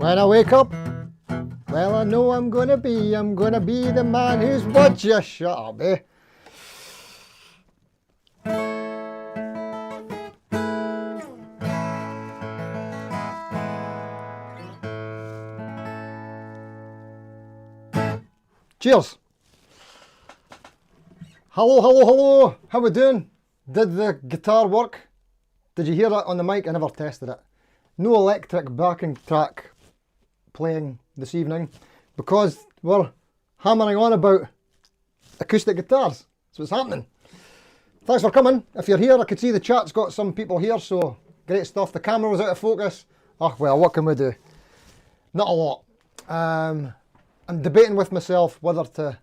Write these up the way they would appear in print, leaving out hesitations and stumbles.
When I wake up, well, I know I'm gonna be the man who's what you shut up, eh? Cheers. Hello, hello, hello. How we doing? Did the guitar work? Did you hear that on the mic? I never tested it. No electric backing track playing this evening because we're hammering on about acoustic guitars. That's what's happening. Thanks for coming. If you're here, I could see the chat's got some people here, so great stuff. The camera was out of focus. Oh well, what can we do? Not a lot. I'm debating with myself whether to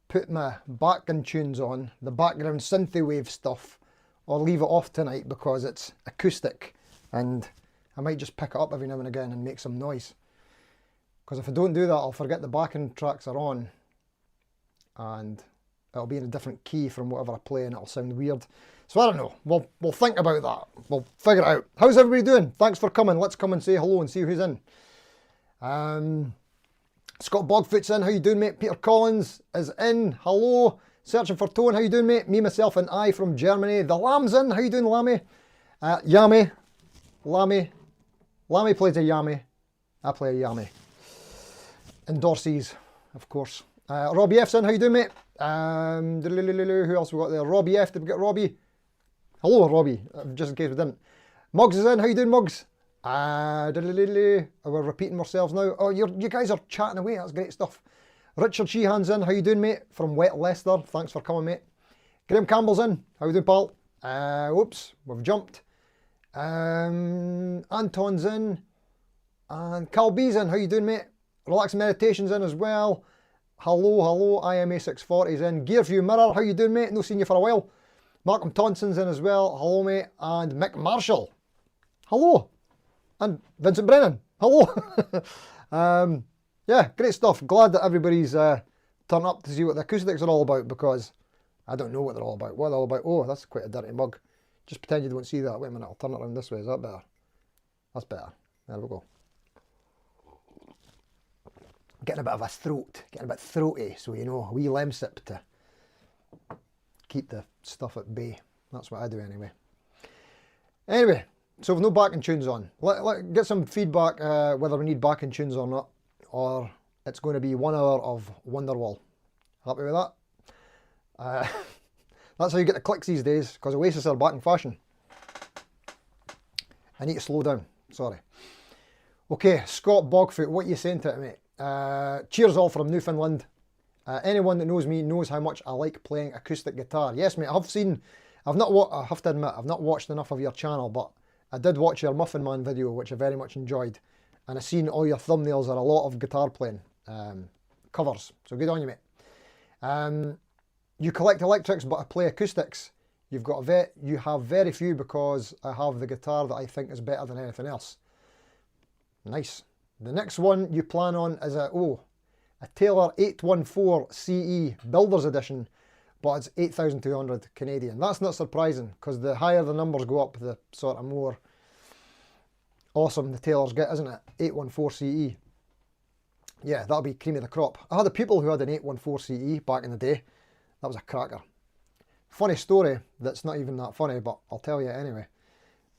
put my backing tunes on, the background Synthwave stuff, or leave it off tonight because it's acoustic and I might just pick it up every now and again and make some noise. Because if I don't do that, I'll forget the backing tracks are on and it'll be in a different key from whatever I play and it'll sound weird. So I don't know, we'll think about that. We'll figure it out. How's everybody doing? Thanks for coming. Let's come and say hello and see who's in. Scott Bogfoot's in. How you doing, mate? Peter Collins is in. Hello. Searching for Tone. How you doing, mate? Me, myself and I from Germany. The Lamb's in. How you doing, Lammy? Yami. Lammy plays a Yami. I play a Yami. Endorsees, of course. Robbie F's in. How you doing, mate? Who else we got there? Robbie F. Did we get Robbie? Hello, Robbie. Just in case we didn't. Muggs is in. How you doing, Muggs? We're repeating ourselves now. Oh, you guys are chatting away. That's great stuff. Richard Sheehan's in. How you doing, mate? From Wet Leicester. Thanks for coming, mate. Graham Campbell's in. How you doing, pal? Whoops, we've jumped. Anton's in. And Cal B's in. How you doing, mate? Relax Meditation's in as well. Hello. IMA640's in. Gearview Mirror. How you doing, mate? No seen you for a while. Malcolm Thompson's in as well. Hello, mate. And Mick Marshall. Hello. And Vincent Brennan. Hello. Yeah, great stuff. Glad that everybody's turned up to see what the acoustics are all about because I don't know what they're all about. What are they all about? Oh, that's quite a dirty mug. Just pretend you don't see that. Wait a minute, I'll turn it around this way. Is that better? That's better. There we go. Getting a bit of a throat. Getting a bit throaty, so you know, a wee lemsip to keep the stuff at bay. That's what I do anyway. Anyway, so with no backing tunes on, let get some feedback whether we need backing tunes or not, or it's going to be 1 hour of Wonderwall. Happy with that? That's how you get the clicks these days, because Oasis are back in fashion. I need to slow down, sorry. Okay, Scott Bogfoot, what are you saying to it, mate? Cheers all from Newfoundland. Anyone that knows me knows how much I like playing acoustic guitar. Yes, mate, I have to admit, I've not watched enough of your channel, but I did watch your Muffin Man video, which I very much enjoyed. And I've seen all your thumbnails are a lot of guitar playing covers. So good on you, mate. You collect electrics, but I play acoustics. You have very few because I have the guitar that I think is better than anything else. Nice. The next one you plan on is a Taylor 814 CE Builder's Edition, but it's 8,200 Canadian. That's not surprising because the higher the numbers go up, the sort of more awesome the Taylors get, isn't it? 814 CE. Yeah, that'll be cream of the crop. I had a pupil who had an 814 CE back in the day. That was a cracker. Funny story that's not even that funny, but I'll tell you anyway.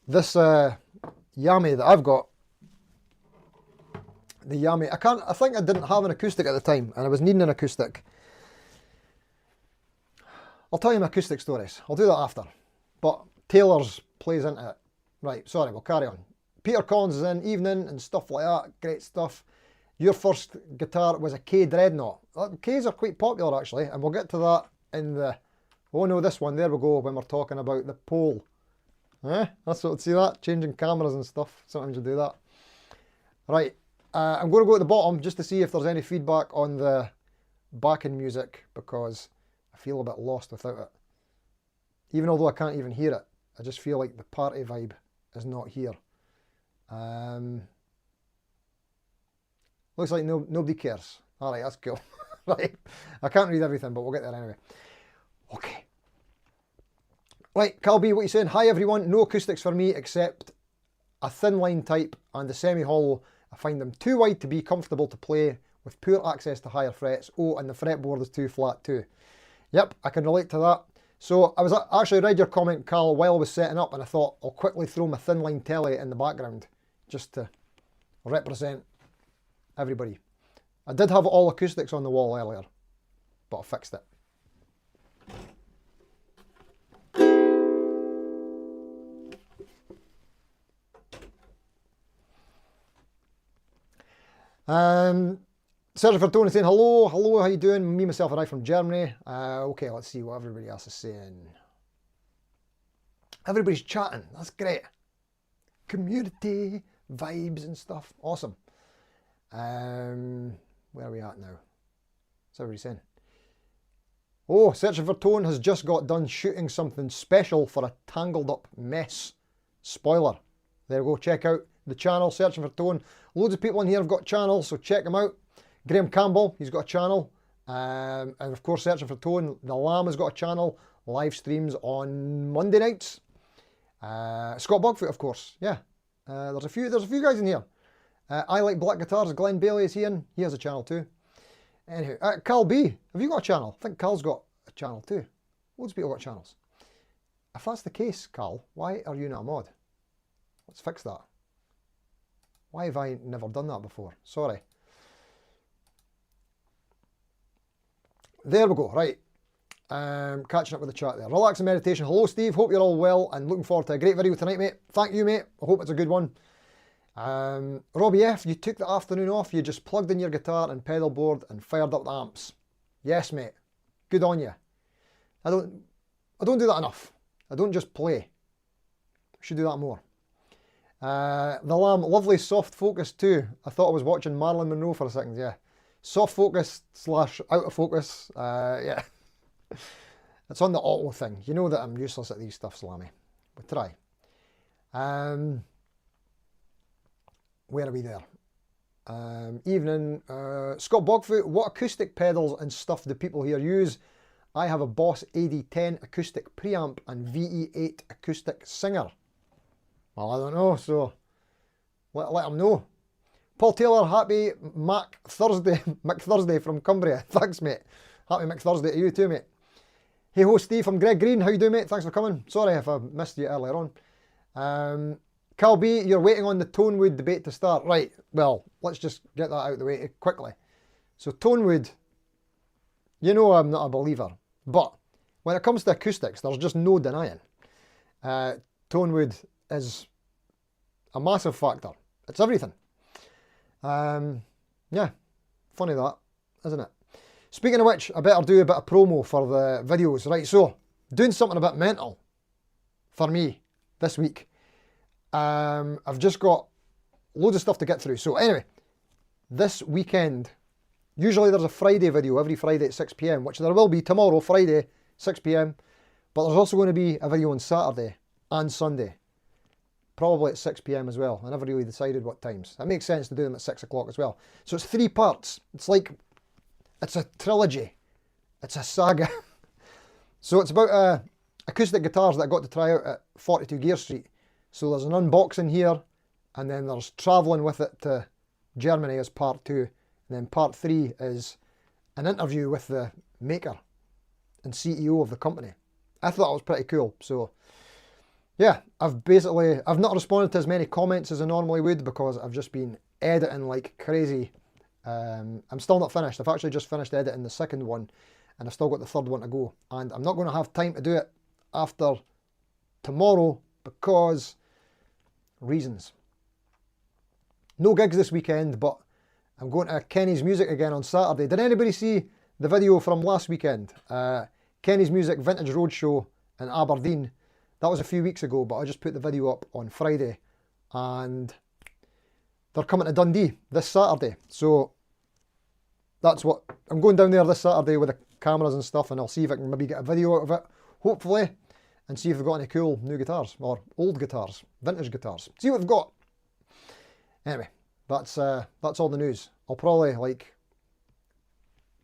This Yami that I've got, the Yami, I think I didn't have an acoustic at the time and I was needing an acoustic. I'll tell you my acoustic stories. I'll do that after. But Taylor's plays into it. Right, sorry, we'll carry on. Peter Collins is in, evening and stuff like that. Great stuff. Your first guitar was a K Dreadnought. Ks are quite popular actually, and we'll get to that in the... Oh no, this one. There we go, when we're talking about the pole. That's what, see that? Changing cameras and stuff. Sometimes you do that. Right, I'm going to go at the bottom just to see if there's any feedback on the backing music because I feel a bit lost without it. Even although I can't even hear it, I just feel like the party vibe is not here. Looks like nobody cares. Alright, that's cool. Right, I can't read everything, but we'll get there anyway. Okay. Right, Calby, what are you saying? Hi everyone, no acoustics for me except a thin line type and the semi-hollow I find them too wide to be comfortable to play with poor access to higher frets. Oh, and the fretboard is too flat too. Yep, I can relate to that. So I was actually read your comment, Karl, while I was setting up, and I thought I'll quickly throw my thin line telly in the background just to represent everybody. I did have all acoustics on the wall earlier, but I fixed it. Sergio Fortuna saying hello, how you doing? Me, myself, and I from Germany. Okay, let's see what everybody else is saying. Everybody's chatting, that's great. Community, vibes and stuff, awesome. Where are we at now? What's everybody saying? Oh, Searching for Tone has just got done shooting something special for a Tangled Up Mess spoiler. There we go, check out the channel, Searching for Tone. Loads of people in here have got channels, so check them out. Graham Campbell, he's got a channel. And of course, Searching for Tone. The Lamb has got a channel. Live streams on Monday nights. Scott Bogfoot, of course. Yeah, there's a few guys in here. I Like Black Guitars. Glenn Bailey is here. He has a channel too. Anyway, Carl B, have you got a channel? I think Carl's got a channel too. Loads of people got channels. If that's the case, Carl, why are you not a mod? Let's fix that. Why have I never done that before? Sorry. There we go, right. Catching up with the chat there. Relax and meditation. Hello, Steve. Hope you're all well and looking forward to a great video tonight, mate. Thank you, mate. I hope it's a good one. Robbie F, you took the afternoon off. You just plugged in your guitar and pedal board and fired up the amps. Yes, mate. Good on you. I don't do that enough. I don't just play. I should do that more. The Lamb, lovely soft focus too. I thought I was watching Marilyn Monroe for a second, yeah. Soft focus / out of focus, yeah. It's on the auto thing. You know that I'm useless at these stuff, Slammy. But try. Where are we there? Evening. Scott Bogfoot, what acoustic pedals and stuff do people here use? I have a Boss AD10 acoustic preamp and VE8 acoustic singer. Well, I don't know, so let them know. Paul Taylor, happy Mac Thursday from Cumbria. Thanks, mate. Happy Mac Thursday to you too, mate. Hey ho, Steve from Greg Green. How you doing, mate? Thanks for coming. Sorry if I missed you earlier on. Cal B, you're waiting on the Tonewood debate to start. Right, well, let's just get that out of the way quickly. So Tonewood, you know I'm not a believer, but when it comes to acoustics, there's just no denying. Tonewood is a massive factor. It's everything. Yeah, funny that, isn't it? Speaking of which, I better do a bit of promo for the videos. Right, so, doing something a bit mental for me this week. I've just got loads of stuff to get through. So anyway, this weekend, usually there's a Friday video every Friday at 6 PM, which there will be tomorrow, Friday, 6 PM. But there's also going to be a video on Saturday and Sunday. Probably at 6 PM as well. I never really decided what times. It makes sense to do them at 6 o'clock as well. So it's 3 parts. It's like, it's a trilogy. It's a saga. So it's about acoustic guitars that I got to try out at 42 Gear Street. So there's an unboxing here, and then there's travelling with it to Germany as part 2. And then part 3 is an interview with the maker and CEO of the company. I thought it was pretty cool. So yeah, I've not responded to as many comments as I normally would because I've just been editing like crazy. I'm still not finished. I've actually just finished editing the second one, and I've still got the third one to go. And I'm not going to have time to do it after tomorrow because reasons. No gigs this weekend, but I'm going to Kenny's Music again on Saturday. Did anybody see the video from last weekend? Kenny's Music Vintage Roadshow in Aberdeen. That was a few weeks ago, but I just put the video up on Friday, and they're coming to Dundee this Saturday. So that's what I'm going down there this Saturday with the cameras and stuff, and I'll see if I can maybe get a video out of it, hopefully, and see if they've got any cool new guitars or old guitars, vintage guitars. See what they've got. Anyway, that's all the news. I'll probably like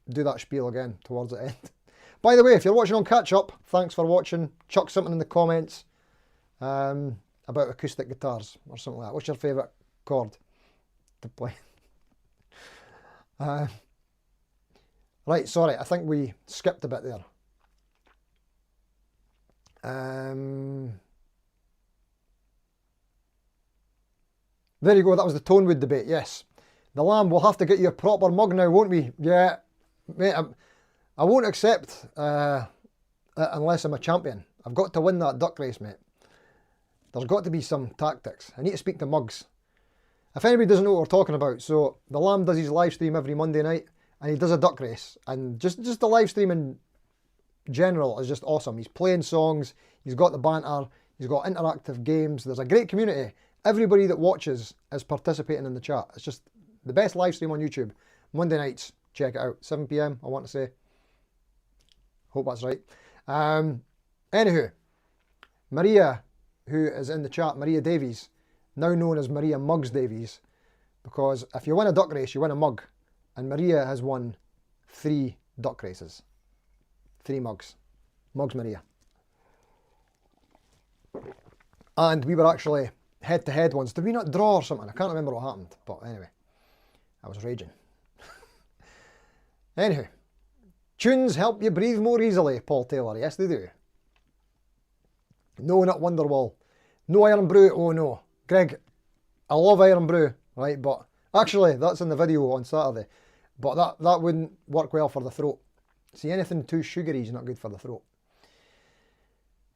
do that spiel again towards the end. By the way, if you're watching on catch up, thanks for watching. Chuck something in the comments about acoustic guitars or something like that. What's your favourite chord? to play. Right, sorry, I think we skipped a bit there. There you go, that was the Tonewood debate, yes. The Lamb, we'll have to get you a proper mug now, won't we? Yeah, mate, I won't accept unless I'm a champion. I've got to win that duck race, mate. There's got to be some tactics. I need to speak to mugs. If anybody doesn't know what we're talking about, so the Lamb does his live stream every Monday night, and he does a duck race. And just the live stream in general is just awesome. He's playing songs, he's got the banter, he's got interactive games. There's a great community. Everybody that watches is participating in the chat. It's just the best live stream on YouTube. Monday nights, check it out. 7 PM, I want to say. Hope that's right. Anywho, Maria, who is in the chat, Maria Davies, now known as Maria Muggs Davies, because if you win a duck race, you win a mug. And Maria has won 3 duck races. 3 mugs. Mugs Maria. And we were actually head-to-head once. Did we not draw or something? I can't remember what happened. But anyway, I was raging. Anywho, tunes help you breathe more easily, Paul Taylor. Yes, they do. No, not Wonderwall. No Iron Brew. Oh, no. Greg, I love Iron Brew, right? But actually, that's in the video on Saturday. But that wouldn't work well for the throat. See, anything too sugary is not good for the throat.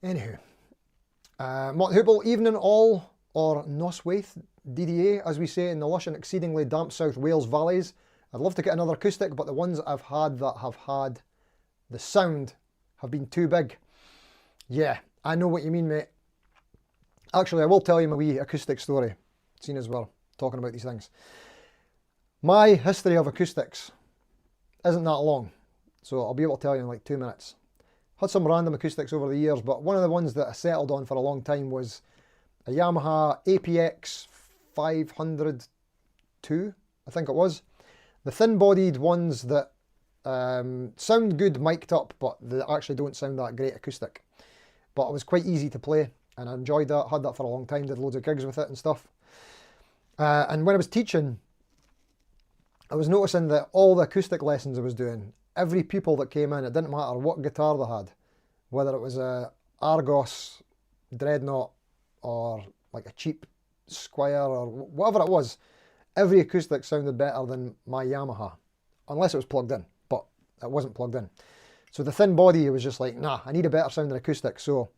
Anywho. Mott Hoople, evening all, or Noswaith, DDA, as we say in the lush and exceedingly damp South Wales valleys. I'd love to get another acoustic, but the ones I've had that have had the sound have been too big. Yeah, I know what you mean, mate. Actually, I will tell you my wee acoustic story, seeing as we're talking about these things. My history of acoustics isn't that long, so I'll be able to tell you in like 2 minutes. Had some random acoustics over the years, but one of the ones that I settled on for a long time was a Yamaha APX 502, I think it was. The thin-bodied ones that sound good mic'd up, but they actually don't sound that great acoustic. But it was quite easy to play, and I enjoyed that. Had that for a long time, did loads of gigs with it and stuff. And when I was teaching, I was noticing that all the acoustic lessons I was doing, every pupil that came in, it didn't matter what guitar they had, whether it was a Argos Dreadnought or like a cheap Squire or whatever it was, every acoustic sounded better than my Yamaha, unless it was plugged in, but it wasn't plugged in. So the thin body was just like, nah, I need a better sounding acoustic. So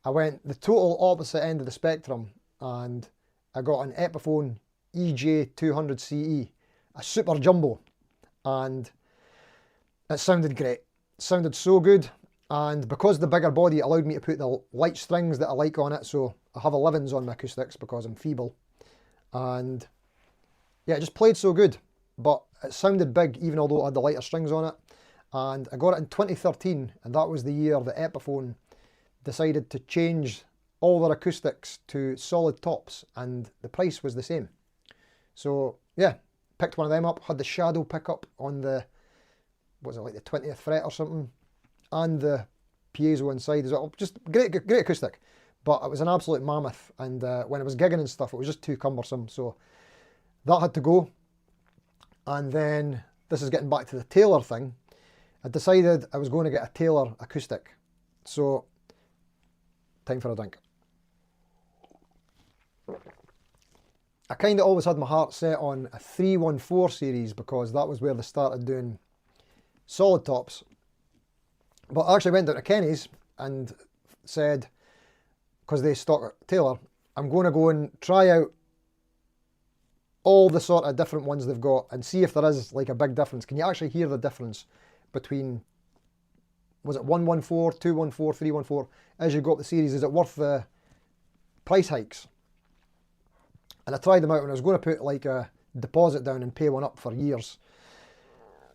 I went the total opposite end of the spectrum, and I got an Epiphone EJ200CE, a super jumbo, and it sounded great. It sounded so good, and because the bigger body allowed me to put the light strings that I like on it, so I have 11s on my acoustics because I'm feeble, and yeah, it just played so good, but it sounded big even although it had the lighter strings on it. And I got it in 2013, and that was the year that Epiphone decided to change all their acoustics to solid tops, and the price was the same. So yeah, picked one of them up, had the shadow pickup on the, what was it, like the 20th fret or something, and the piezo inside as well. Just great acoustic, but it was an absolute mammoth, and when I was gigging and stuff, it was just too cumbersome, so that had to go. And then, this is getting back to the Taylor thing, I decided I was going to get a Taylor acoustic. So, time for a drink. I kind of always had my heart set on a 314 series because that was where they started doing solid tops. But I actually went down to Kenny's and said, because they stock Taylor, I'm going to go and try out all the sort of different ones they've got and see if there is like a big difference. Can you actually hear the difference between, was it 114, 214, 314, as you go up the series? Is it worth the price hikes? And I tried them out, and I was going to put like a deposit down and pay one up for years.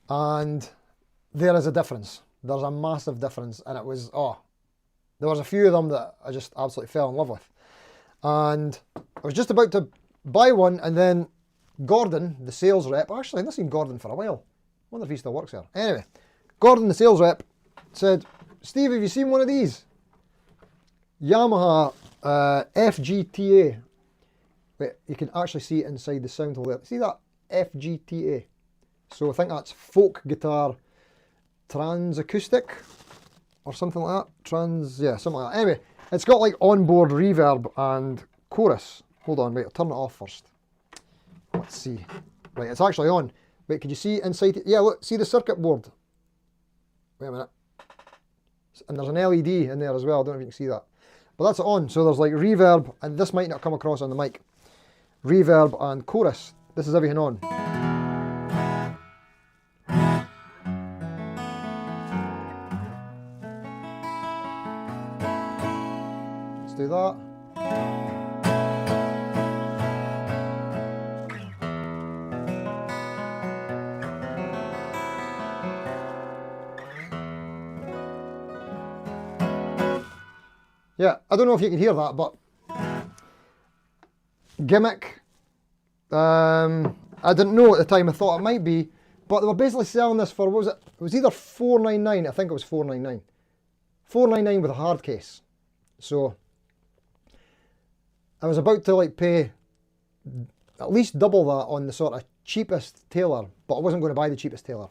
And there is a difference. There's a massive difference, and it was, there was a few of them that I just absolutely fell in love with. And I was just about to buy one, and then Gordon, the sales rep, actually I haven't seen Gordon for a while. I wonder if he still works there. Anyway, Gordon, the sales rep, said, Steve, have you seen one of these? Yamaha FGTA. Wait, you can actually see it inside the sound hole there. See that? FGTA. So I think that's folk guitar trans acoustic or something like that. Yeah, something like that. Anyway, it's got like onboard reverb and chorus. Hold on, wait, I'll turn it off first. Let's see. Right, it's actually on. Wait, can you see inside it? Yeah, look, see the circuit board? Wait a minute. And there's an LED in there as well, I don't know if you can see that. But that's it on, so there's like reverb, and this might not come across on the mic. Reverb and chorus. This is everything on. Let's do that. Yeah, I don't know if you can hear that, but gimmick. I didn't know at the time, I thought it might be, but they were basically selling this for, what was it? It was either $4.99, I think it was $4.99. $4.99 with a hard case. So I was about to like pay at least double that on the sort of cheapest Taylor, but I wasn't going to buy the cheapest Taylor.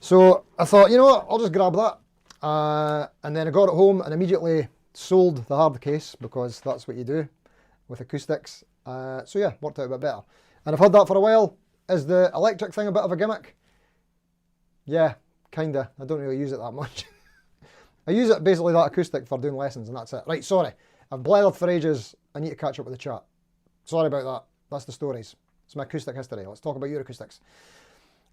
So I thought, you know what, I'll just grab that. And then I got it home and immediately sold the hard case, because that's what you do with acoustics. So yeah, worked out a bit better. And I've had that for a while. Is the electric thing a bit of a gimmick? Yeah, kinda. I don't really use it that much. I use it basically that acoustic for doing lessons, and that's it. Right, sorry. I've blethered for ages. I need to catch up with the chat. Sorry about that. That's the stories. It's my acoustic history. Let's talk about your acoustics.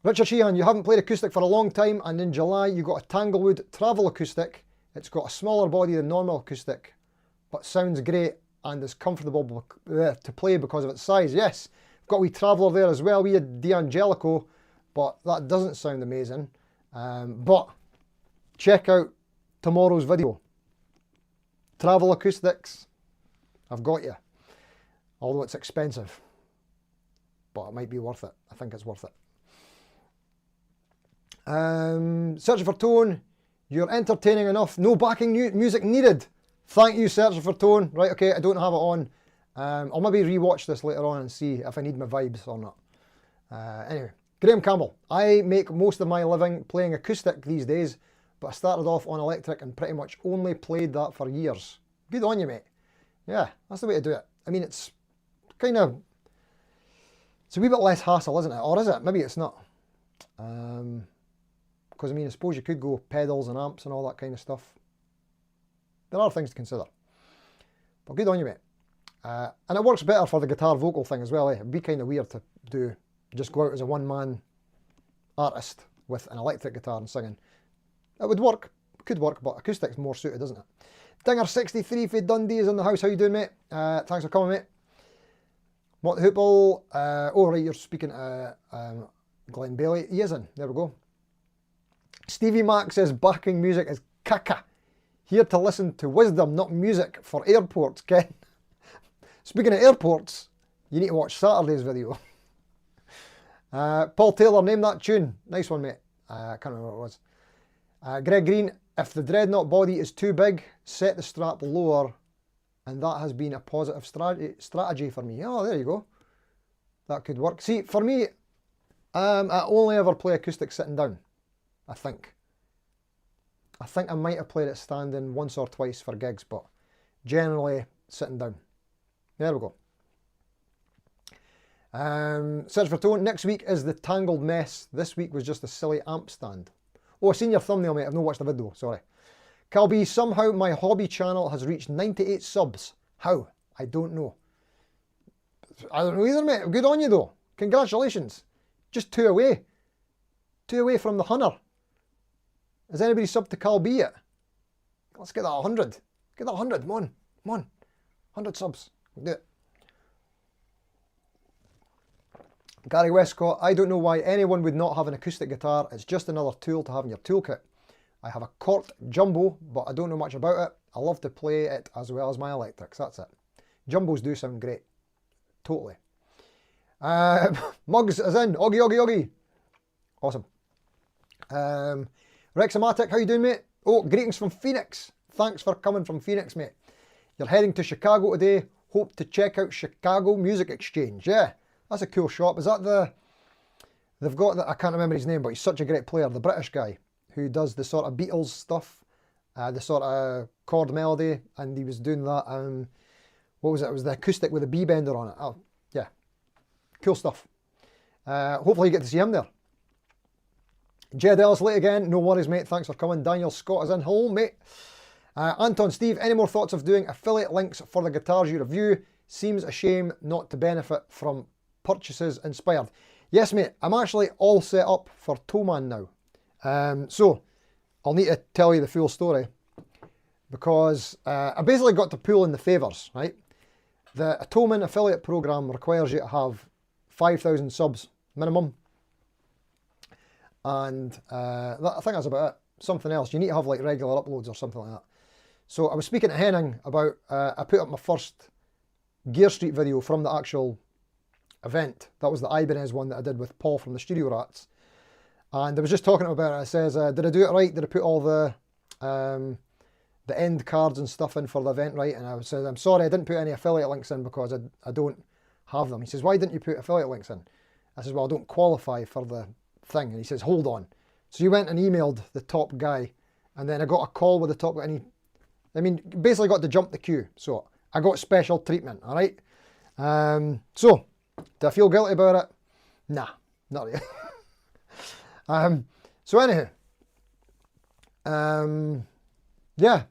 Richard Sheehan, you haven't played acoustic for a long time, and in July you got a Tanglewood Travel Acoustic. It's got a smaller body than normal acoustic, but sounds great and is comfortable to play because of its size. Yes, I've got a wee Traveller there as well, wee D'Angelico, but that doesn't sound amazing. But check out tomorrow's video. Travel acoustics, I've got you. Although it's expensive, but it might be worth it. I think it's worth it. Searching for tone, you're entertaining enough, no backing music needed. Thank you, Searching for Tone. Right, okay, I don't have it on. I'll maybe re-watch this later on and see if I need my vibes or not. Anyway, Graham Campbell. I make most of my living playing acoustic these days, but I started off on electric and pretty much only played that for years. Good on you, mate. Yeah, that's the way to do it. I mean, it's kind of, it's a wee bit less hassle, isn't it? Or is it? Maybe it's not. Because, I mean, I suppose you could go pedals and amps and all that kind of stuff. There are things to consider. But good on you, mate. And it works better for the guitar vocal thing as well. It'd be kind of weird to do, just go out as a one-man artist with an electric guitar and singing. It would work, could work, but acoustic's more suited, isn't it? Dinger63 for Dundee is in the house. How you doing, mate? Thanks for coming, mate. Mott the Hoople. Oh, right, you're speaking to Glenn Bailey. He is in. There we go. Stevie Mac says backing music is caca. Here to listen to wisdom, not music for airports, Ken. Speaking of airports, you need to watch Saturday's video. Paul Taylor, name that tune. Nice one, mate. I can't remember what it was. Greg Green, if the dreadnought body is too big, set the strap lower, and that has been a positive strategy for me. Oh, there you go. That could work. See, for me, I only ever play acoustic sitting down, I think. I think I might have played it standing once or twice for gigs, but generally sitting down. There we go. Search for Tone. Next week is the Tangled Mess. This week was just a silly amp stand. Oh, I've seen your thumbnail, mate. I've not watched the video. Sorry. Cal B, somehow my hobby channel has reached 98 subs. How? I don't know. I don't know either, mate. Good on you, though. Congratulations. Just 2 away. 2 away from the Hunter. Has anybody subbed to Cal B yet? Let's get that 100. Get that 100. Come on. Come on. 100 subs. We'll do it. Gary Westcott. I don't know why anyone would not have an acoustic guitar. It's just another tool to have in your toolkit. I have a Cort Jumbo, but I don't know much about it. I love to play it as well as my electrics. That's it. Jumbos do sound great. Totally. Mugs is in. Oggy, Oggy, Oggy. Awesome. Rexamatic, how you doing, mate? Oh, greetings from Phoenix. Thanks for coming from Phoenix, mate. You're heading to Chicago today. Hope to check out Chicago Music Exchange. Yeah, that's a cool shop. Is that the... They've got the... I can't remember his name, but he's such a great player. The British guy who does the sort of Beatles stuff. The sort of chord melody. And he was doing that... what was it? It was the acoustic with the B-bender on it. Oh, yeah. Cool stuff. Hopefully you get to see him there. Jed Ellis late again. No worries, mate. Thanks for coming. Daniel Scott is in. Hello, mate. Anton Steve, any more thoughts of doing affiliate links for the guitars you review? Seems a shame not to benefit from purchases inspired. Yes, mate. I'm actually all set up for Toman now. So, I'll need to tell you the full story. Because I basically got to pull in the favours, right? The Toman affiliate program requires you to have 5,000 subs minimum. And I think that's about it. Something else. You need to have like regular uploads or something like that. So I was speaking to Henning about, I put up my first Gear Street video from the actual event. That was the Ibanez one that I did with Paul from the Studio Rats. And I was just talking about it. It says, did I do it right? Did I put all the end cards and stuff in for the event right? And I said, I'm sorry, I didn't put any affiliate links in because I don't have them. He says, why didn't you put affiliate links in? I says, well, I don't qualify for the thing. And he says, hold on. So you went and emailed the top guy, and then I got a call with the top guy, and basically got to jump the queue. So I got special treatment, all right? So, do I feel guilty about it? Nah, not really. So anyhow, yeah,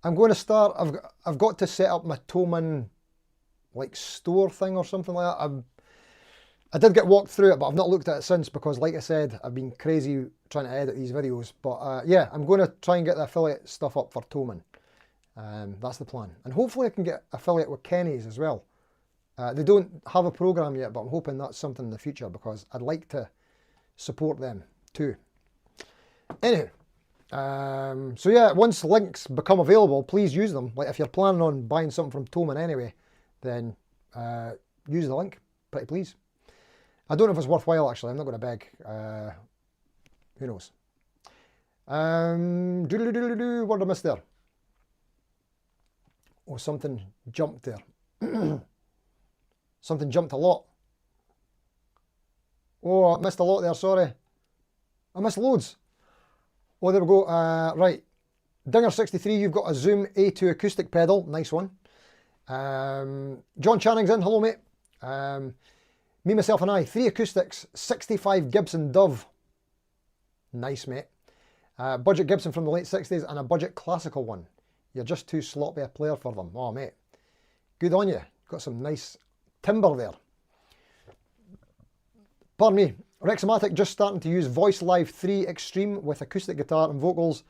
I'm going to start, I've got to set up my Toman, like, store thing or something like that. I did get walked through it, but I've not looked at it since because, like I said, I've been crazy trying to edit these videos. But yeah, I'm going to try and get the affiliate stuff up for Toman. That's the plan. And hopefully I can get affiliate with Kenny's as well. They don't have a program yet, but I'm hoping that's something in the future because I'd like to support them too. Anyhow, so yeah, once links become available, please use them. Like if you're planning on buying something from Toman anyway, then use the link, pretty please. I don't know if it's worthwhile actually, I'm not going to beg. Who knows? What did I miss there? Oh, something jumped there. Something jumped a lot. Oh, I missed a lot there, sorry. I missed loads. Oh, there we go. Right. Dinger63, you've got a Zoom A2 acoustic pedal. Nice one. John Channing's in. Hello, mate. Me, myself and I, 3 acoustics, 65 Gibson Dove. Nice, mate. Budget Gibson from the late 60s and a budget classical one. You're just too sloppy a player for them. Oh, mate. Good on you. Got some nice timber there. Pardon me. Rexomatic just starting to use Voice Live 3 Extreme with acoustic guitar and vocals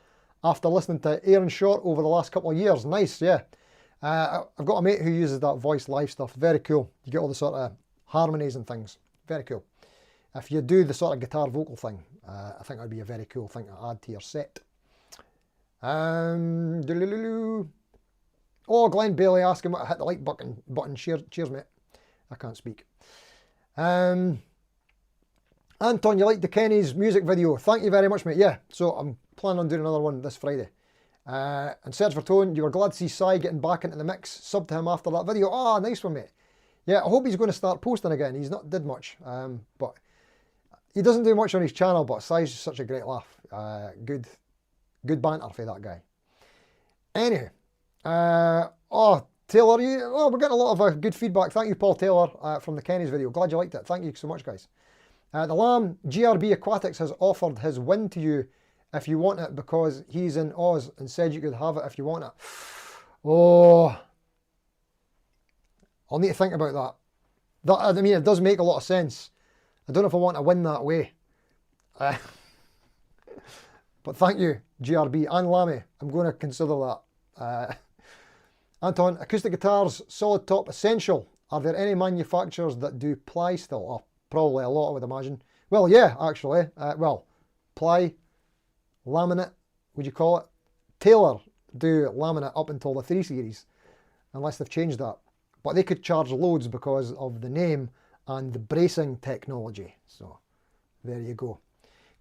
after listening to Aaron Short over the last couple of years. Nice, yeah. I've got a mate who uses that Voice Live stuff. Very cool. You get all the sort of harmonies and things. Very cool. If you do the sort of guitar vocal thing, I think that would be a very cool thing to add to your set. Oh, Glenn Bailey asking what I hit the like button. Cheers, mate. I can't speak. Anton, you liked the Kenny's music video. Thank you very much, mate. Yeah, so I'm planning on doing another one this Friday. And Search for Tone, you were glad to see Cy getting back into the mix. Sub to him after that video. Oh, nice one, mate. Yeah, I hope he's going to start posting again. He's not did much, but he doesn't do much on his channel, but Cy's just such a great laugh. Good banter for that guy. Anyhow, oh, Taylor, we're getting a lot of good feedback. Thank you, Paul Taylor, from the Kenny's video. Glad you liked it. Thank you so much, guys. The Lamb, GRB Aquatics, has offered his win to you if you want it because he's in Oz and said you could have it if you want it. Oh, I'll need to think about that. I mean, it does make a lot of sense. I don't know if I want to win that way. But thank you, GRB and Lammy. I'm going to consider that. Anton, acoustic guitars, solid top, essential. Are there any manufacturers that do ply still? Oh, probably a lot, I would imagine. Well, yeah, actually. Well, ply, laminate, would you call it? Taylor do laminate up until the 3 Series, unless they've changed that. But they could charge loads because of the name and the bracing technology. So, there you go.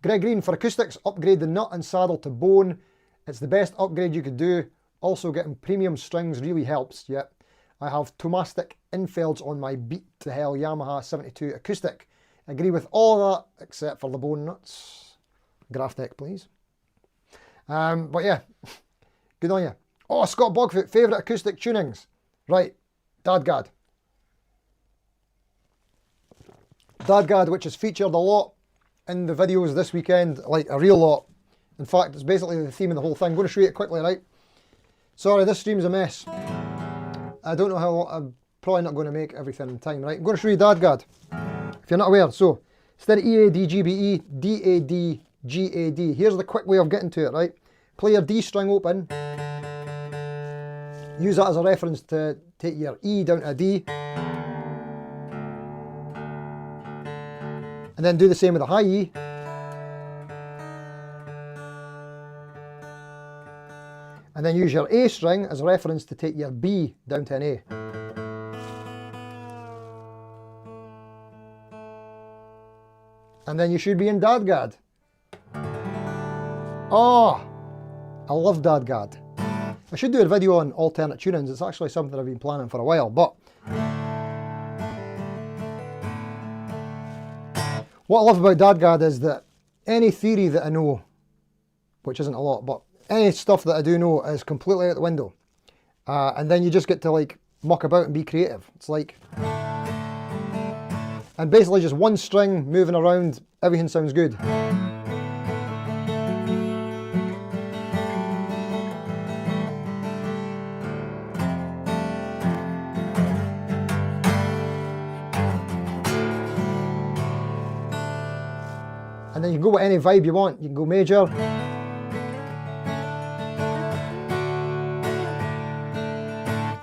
Greg Green, for acoustics, upgrade the nut and saddle to bone. It's the best upgrade you could do. Also, getting premium strings really helps. Yep. I have Tomastic Infelds on my Beat to Hell Yamaha 72 acoustic. Agree with all of that except for the bone nuts. Graph deck, please. But yeah, good on you. Oh, Scott Bogfoot, favourite acoustic tunings. Right, Dadgad. Dadgad, which is featured a lot in the videos this weekend, like a real lot. In fact, it's basically the theme of the whole thing. I'm going to show you it quickly, right? Sorry, this stream's a mess. I don't know how, I'm probably not going to make everything in time, right? I'm going to show you Dadgad, if you're not aware. So, instead of EADGBE, DADGAD. Here's the quick way of getting to it, right? Play your D string open. Use that as a reference to take your E down to a D. And then do the same with the high E. And then use your A string as a reference to take your B down to an A. And then you should be in Dadgad. Oh, I love Dadgad. I should do a video on alternate tunings. It's actually something I've been planning for a while, but what I love about Dadgad is that any theory that I know, which isn't a lot, but any stuff that I do know is completely out the window. And then you just get to like muck about and be creative. It's like, and basically just one string moving around, everything sounds good. And then you can go with any vibe you want. You can go major.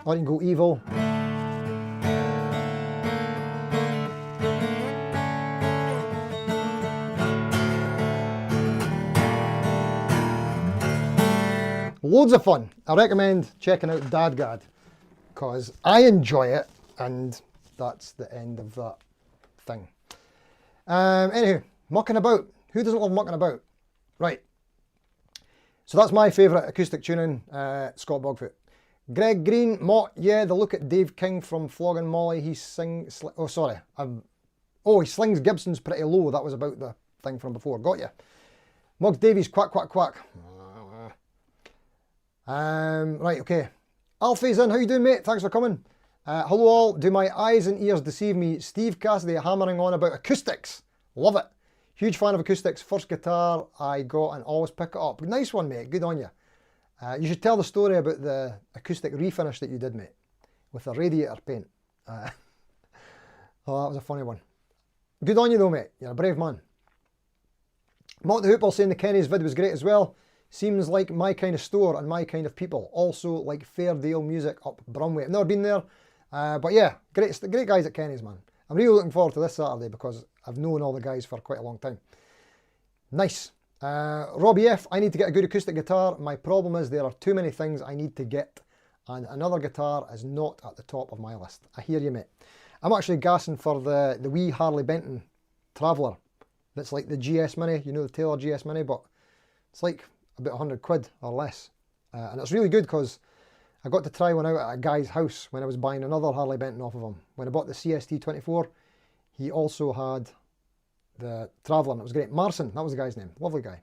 Or you can go evil. Loads of fun. I recommend checking out Dadgad because I enjoy it, and that's the end of that thing. Anywho, mucking about. Who doesn't love mucking about? Right. So that's my favourite acoustic tuning, Scott Bogfoot. Greg Green, Mott, yeah, the look at Dave King from Flogging Molly. He sings, oh sorry, he slings Gibson's pretty low. That was about the thing from before. Got you. Muggs Davies, quack, quack, quack. Right, okay. Alfie's in, how you doing, mate? Thanks for coming. Hello all, do my eyes and ears deceive me? Steve Cassidy hammering on about acoustics. Love it. Huge fan of acoustics. First guitar I got and always pick it up. Nice one, mate. Good on you. You should tell the story about the acoustic refinish that you did, mate, with the radiator paint. Oh, that was a funny one. Good on you though, mate. You're a brave man. Mott the Hooper saying the Kenny's vid was great as well. Seems like my kind of store and my kind of people. Also like Fairdale Music up Bromway. I've never been there, but yeah, great guys at Kenny's, man. I'm really looking forward to this Saturday because I've known all the guys for quite a long time. Nice. Robbie F, I need to get a good acoustic guitar. My problem is there are too many things I need to get and another guitar is not at the top of my list. I hear you, mate. I'm actually gassing for the wee Harley Benton Traveller. That's like the GS Mini, you know, the Taylor GS Mini, but it's like about 100 quid or less. And it's really good because I got to try one out at a guy's house when I was buying another Harley Benton off of him. When I bought the CST24, he also had the Traveller, and it was great. Marson, that was the guy's name. Lovely guy.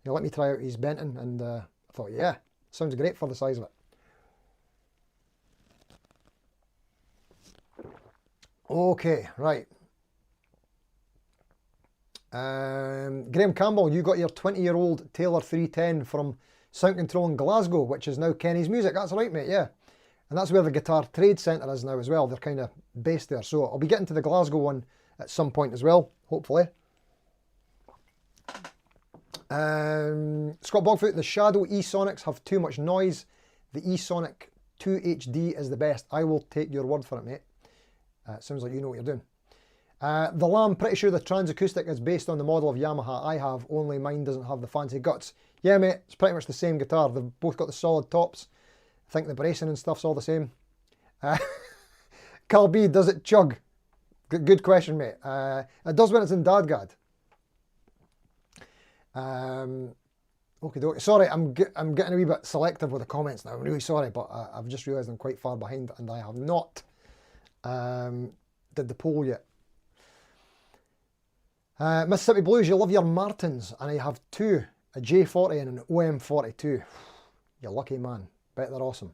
He let me try out his Benton, and I thought, yeah, sounds great for the size of it. Okay, right. Graham Campbell, you got your 20-year-old Taylor 310 from Sound Control in Glasgow, which is now Kenny's Music. That's right, mate, yeah. And that's where the Guitar Trade Centre is now as well. They're kind of based there. So I'll be getting to the Glasgow one at some point as well, hopefully. Scott Bogfoot, the Shadow E-Sonics have too much noise. The E-Sonic 2 HD is the best. I will take your word for it, mate. Sounds like you know what you're doing. The Lamb, pretty sure the Trans Acoustic is based on the model of Yamaha I have, only mine doesn't have the fancy guts. Yeah, mate, it's pretty much the same guitar. They've both got the solid tops. I think the bracing and stuff's all the same. Carl B, does it chug? Good question, mate. It does when it's in Dadgad. Okay, sorry, I'm getting a wee bit selective with the comments now. I'm really sorry, but I've just realised I'm quite far behind and I have not did the poll yet. Mississippi Blues, you love your Martins, and I have two, a J40 and an OM42. You're lucky, man. Bet they're awesome.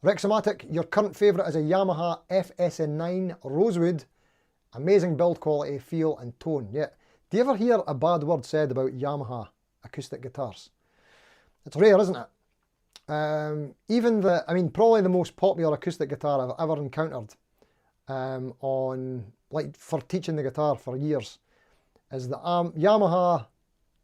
Rexomatic, your current favourite is a Yamaha FSN9 Rosewood. Amazing build quality, feel and tone. Yeah. Do you ever hear a bad word said about Yamaha acoustic guitars? It's rare, isn't it? Even probably the most popular acoustic guitar I've ever encountered for teaching the guitar for years is the Yamaha,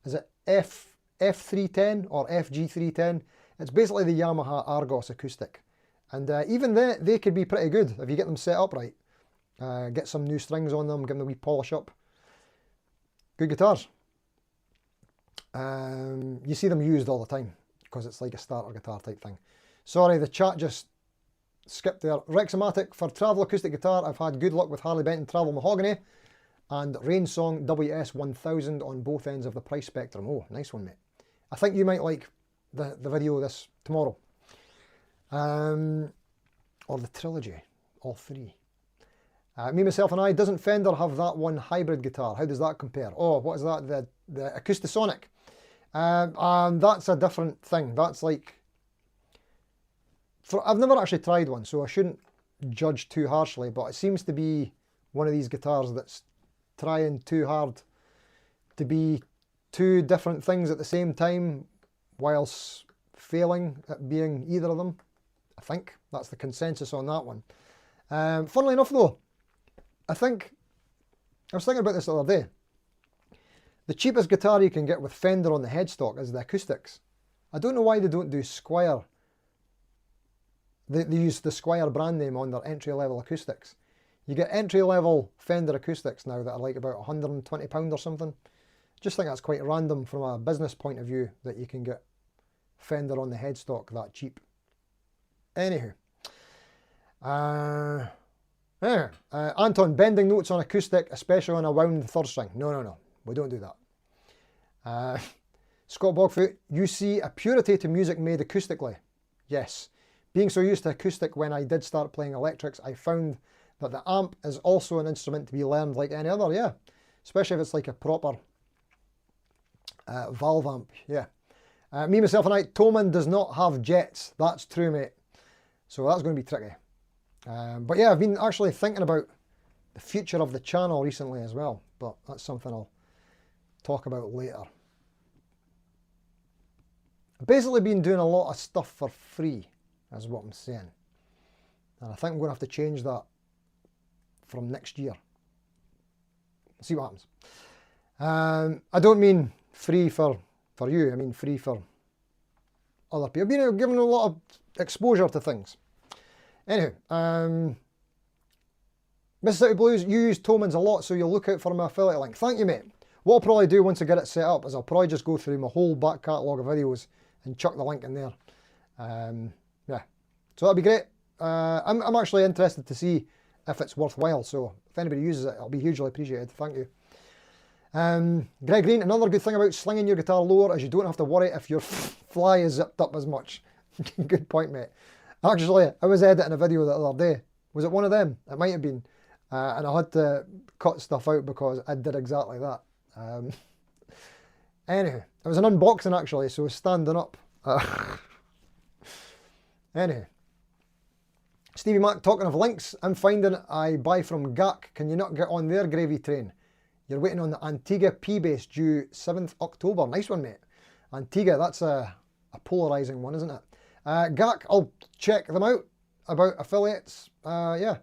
is it F310 or FG310? It's basically the Yamaha Argos acoustic. And even they could be pretty good if you get them set up right. Get some new strings on them, give them a wee polish up. Good guitars. You see them used all the time because it's like a starter guitar type thing. Sorry, the chat just skipped there. Rexomatic, for travel acoustic guitar, I've had good luck with Harley Benton Travel Mahogany and Rainsong WS1000 on both ends of the price spectrum. Oh, nice one, mate. I think you might like the video this tomorrow. Or the Trilogy, all three. Me, Myself and I, doesn't Fender have that one hybrid guitar? How does that compare? Oh, what is that? The Acoustasonic. That's a different thing. That's like... I've never actually tried one, so I shouldn't judge too harshly, but it seems to be one of these guitars that's trying too hard to be two different things at the same time, whilst failing at being either of them. I think that's the consensus on that one. Funnily enough though, I was thinking about this the other day. The cheapest guitar you can get with Fender on the headstock is the Acoustics. I don't know why they don't do Squier. They use the Squier brand name on their entry-level acoustics. You get entry-level Fender acoustics now that are like about £120 or something. Just think that's quite random from a business point of view that you can get Fender on the headstock that cheap. Anywho. Anton, bending notes on acoustic, especially on a wound third string. No, we don't do that. Scott Bogfoot, you see a purity to music made acoustically. Yes. Being so used to acoustic when I did start playing electrics, I found that the amp is also an instrument to be learned like any other, yeah. Especially if it's like a proper valve amp, yeah. Me, Myself and I, Toman does not have jets. That's true, mate. So that's going to be tricky. But yeah, I've been actually thinking about the future of the channel recently as well, but that's something I'll talk about later. I've basically been doing a lot of stuff for free, is what I'm saying. And I think I'm going to have to change that from next year. See what happens. I don't mean free for you, I mean free for other people. I've been given a lot of exposure to things. Anyway, Mississippi Blues, you use Tomans a lot, so you'll look out for my affiliate link. Thank you, mate. What I'll probably do once I get it set up is I'll probably just go through my whole back catalogue of videos and chuck the link in there. Yeah, so that'd be great. I'm actually interested to see if it's worthwhile, so if anybody uses it, it'll be hugely appreciated. Thank you. Greg Green, another good thing about slinging your guitar lower is you don't have to worry if your fly is zipped up as much. Good point, mate. Actually, I was editing a video the other day. Was it one of them? It might have been. And I had to cut stuff out because I did exactly that. Anyway, it was an unboxing actually, so standing up. Anyway. Stevie Mac, talking of links, I'm finding I buy from GAC. Can you not get on their gravy train? You're waiting on the Antigua P-Bass due 7th October. Nice one, mate. Antigua, that's a polarising one, isn't it? GAC, I'll check them out about affiliates. Yeah.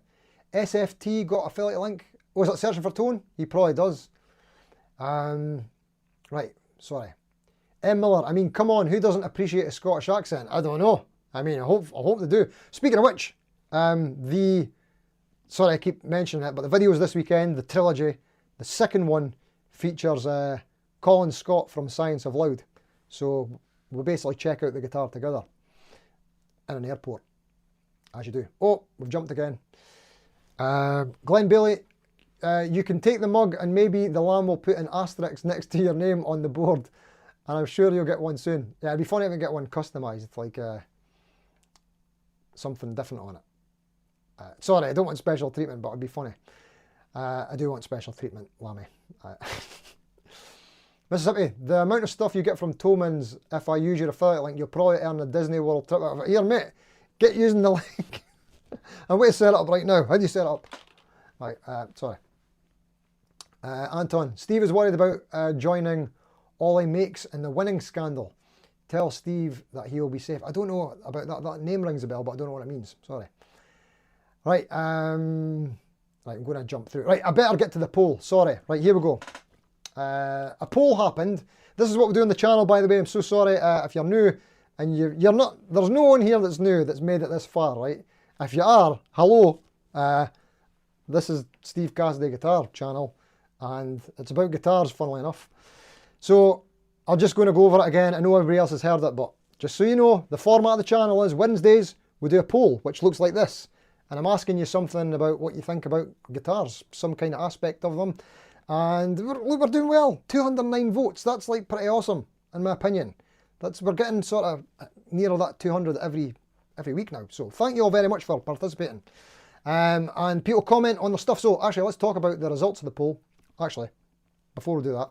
SFT got affiliate link. Was it searching for tone? He probably does. Right, sorry. M. Miller, I mean, come on, who doesn't appreciate a Scottish accent? I don't know. I mean, I hope they do. Speaking of which, sorry, I keep mentioning it, but the videos this weekend, the Trilogy, the second one features Colin Scott from Science of Loud. So we'll basically check out the guitar together in an airport, as you do. Oh, we've jumped again. Glenn Bailey, you can take the mug and maybe the lamb will put an asterisk next to your name on the board and I'm sure you'll get one soon. Yeah, it'd be funny if I get one customised, like something different on it. Sorry, I don't want special treatment, but it'd be funny. I do want special treatment, Lammy. Mississippi, the amount of stuff you get from Tomans, if I use your affiliate link, you'll probably earn a Disney World trip out of it. Here, mate, get using the link. I'm going to set it up right now. How do you set it up? Right, sorry. Anton, Steve is worried about joining Ollie Makes in the winning scandal. Tell Steve that he will be safe. I don't know about that. That name rings a bell, but I don't know what it means. Sorry. Right, right, I'm going to jump through. Right, I better get to the poll. Sorry. Right, here we go. A poll happened. This is what we do on the channel, by the way. I'm so sorry if you're new and you're not. There's no one here that's new that's made it this far, right? If you are, hello. This is Steve Cassidy Guitar channel, and it's about guitars, funnily enough. So I'm just going to go over it again. I know everybody else has heard it, but just so you know, the format of the channel is Wednesdays we do a poll, which looks like this, and I'm asking you something about what you think about guitars, some kind of aspect of them. And we're doing well, 209 votes. That's like pretty awesome, in my opinion. We're getting sort of near that 200 every week now. So thank you all very much for participating. And people comment on the stuff. So actually, let's talk about the results of the poll. Actually, before we do that,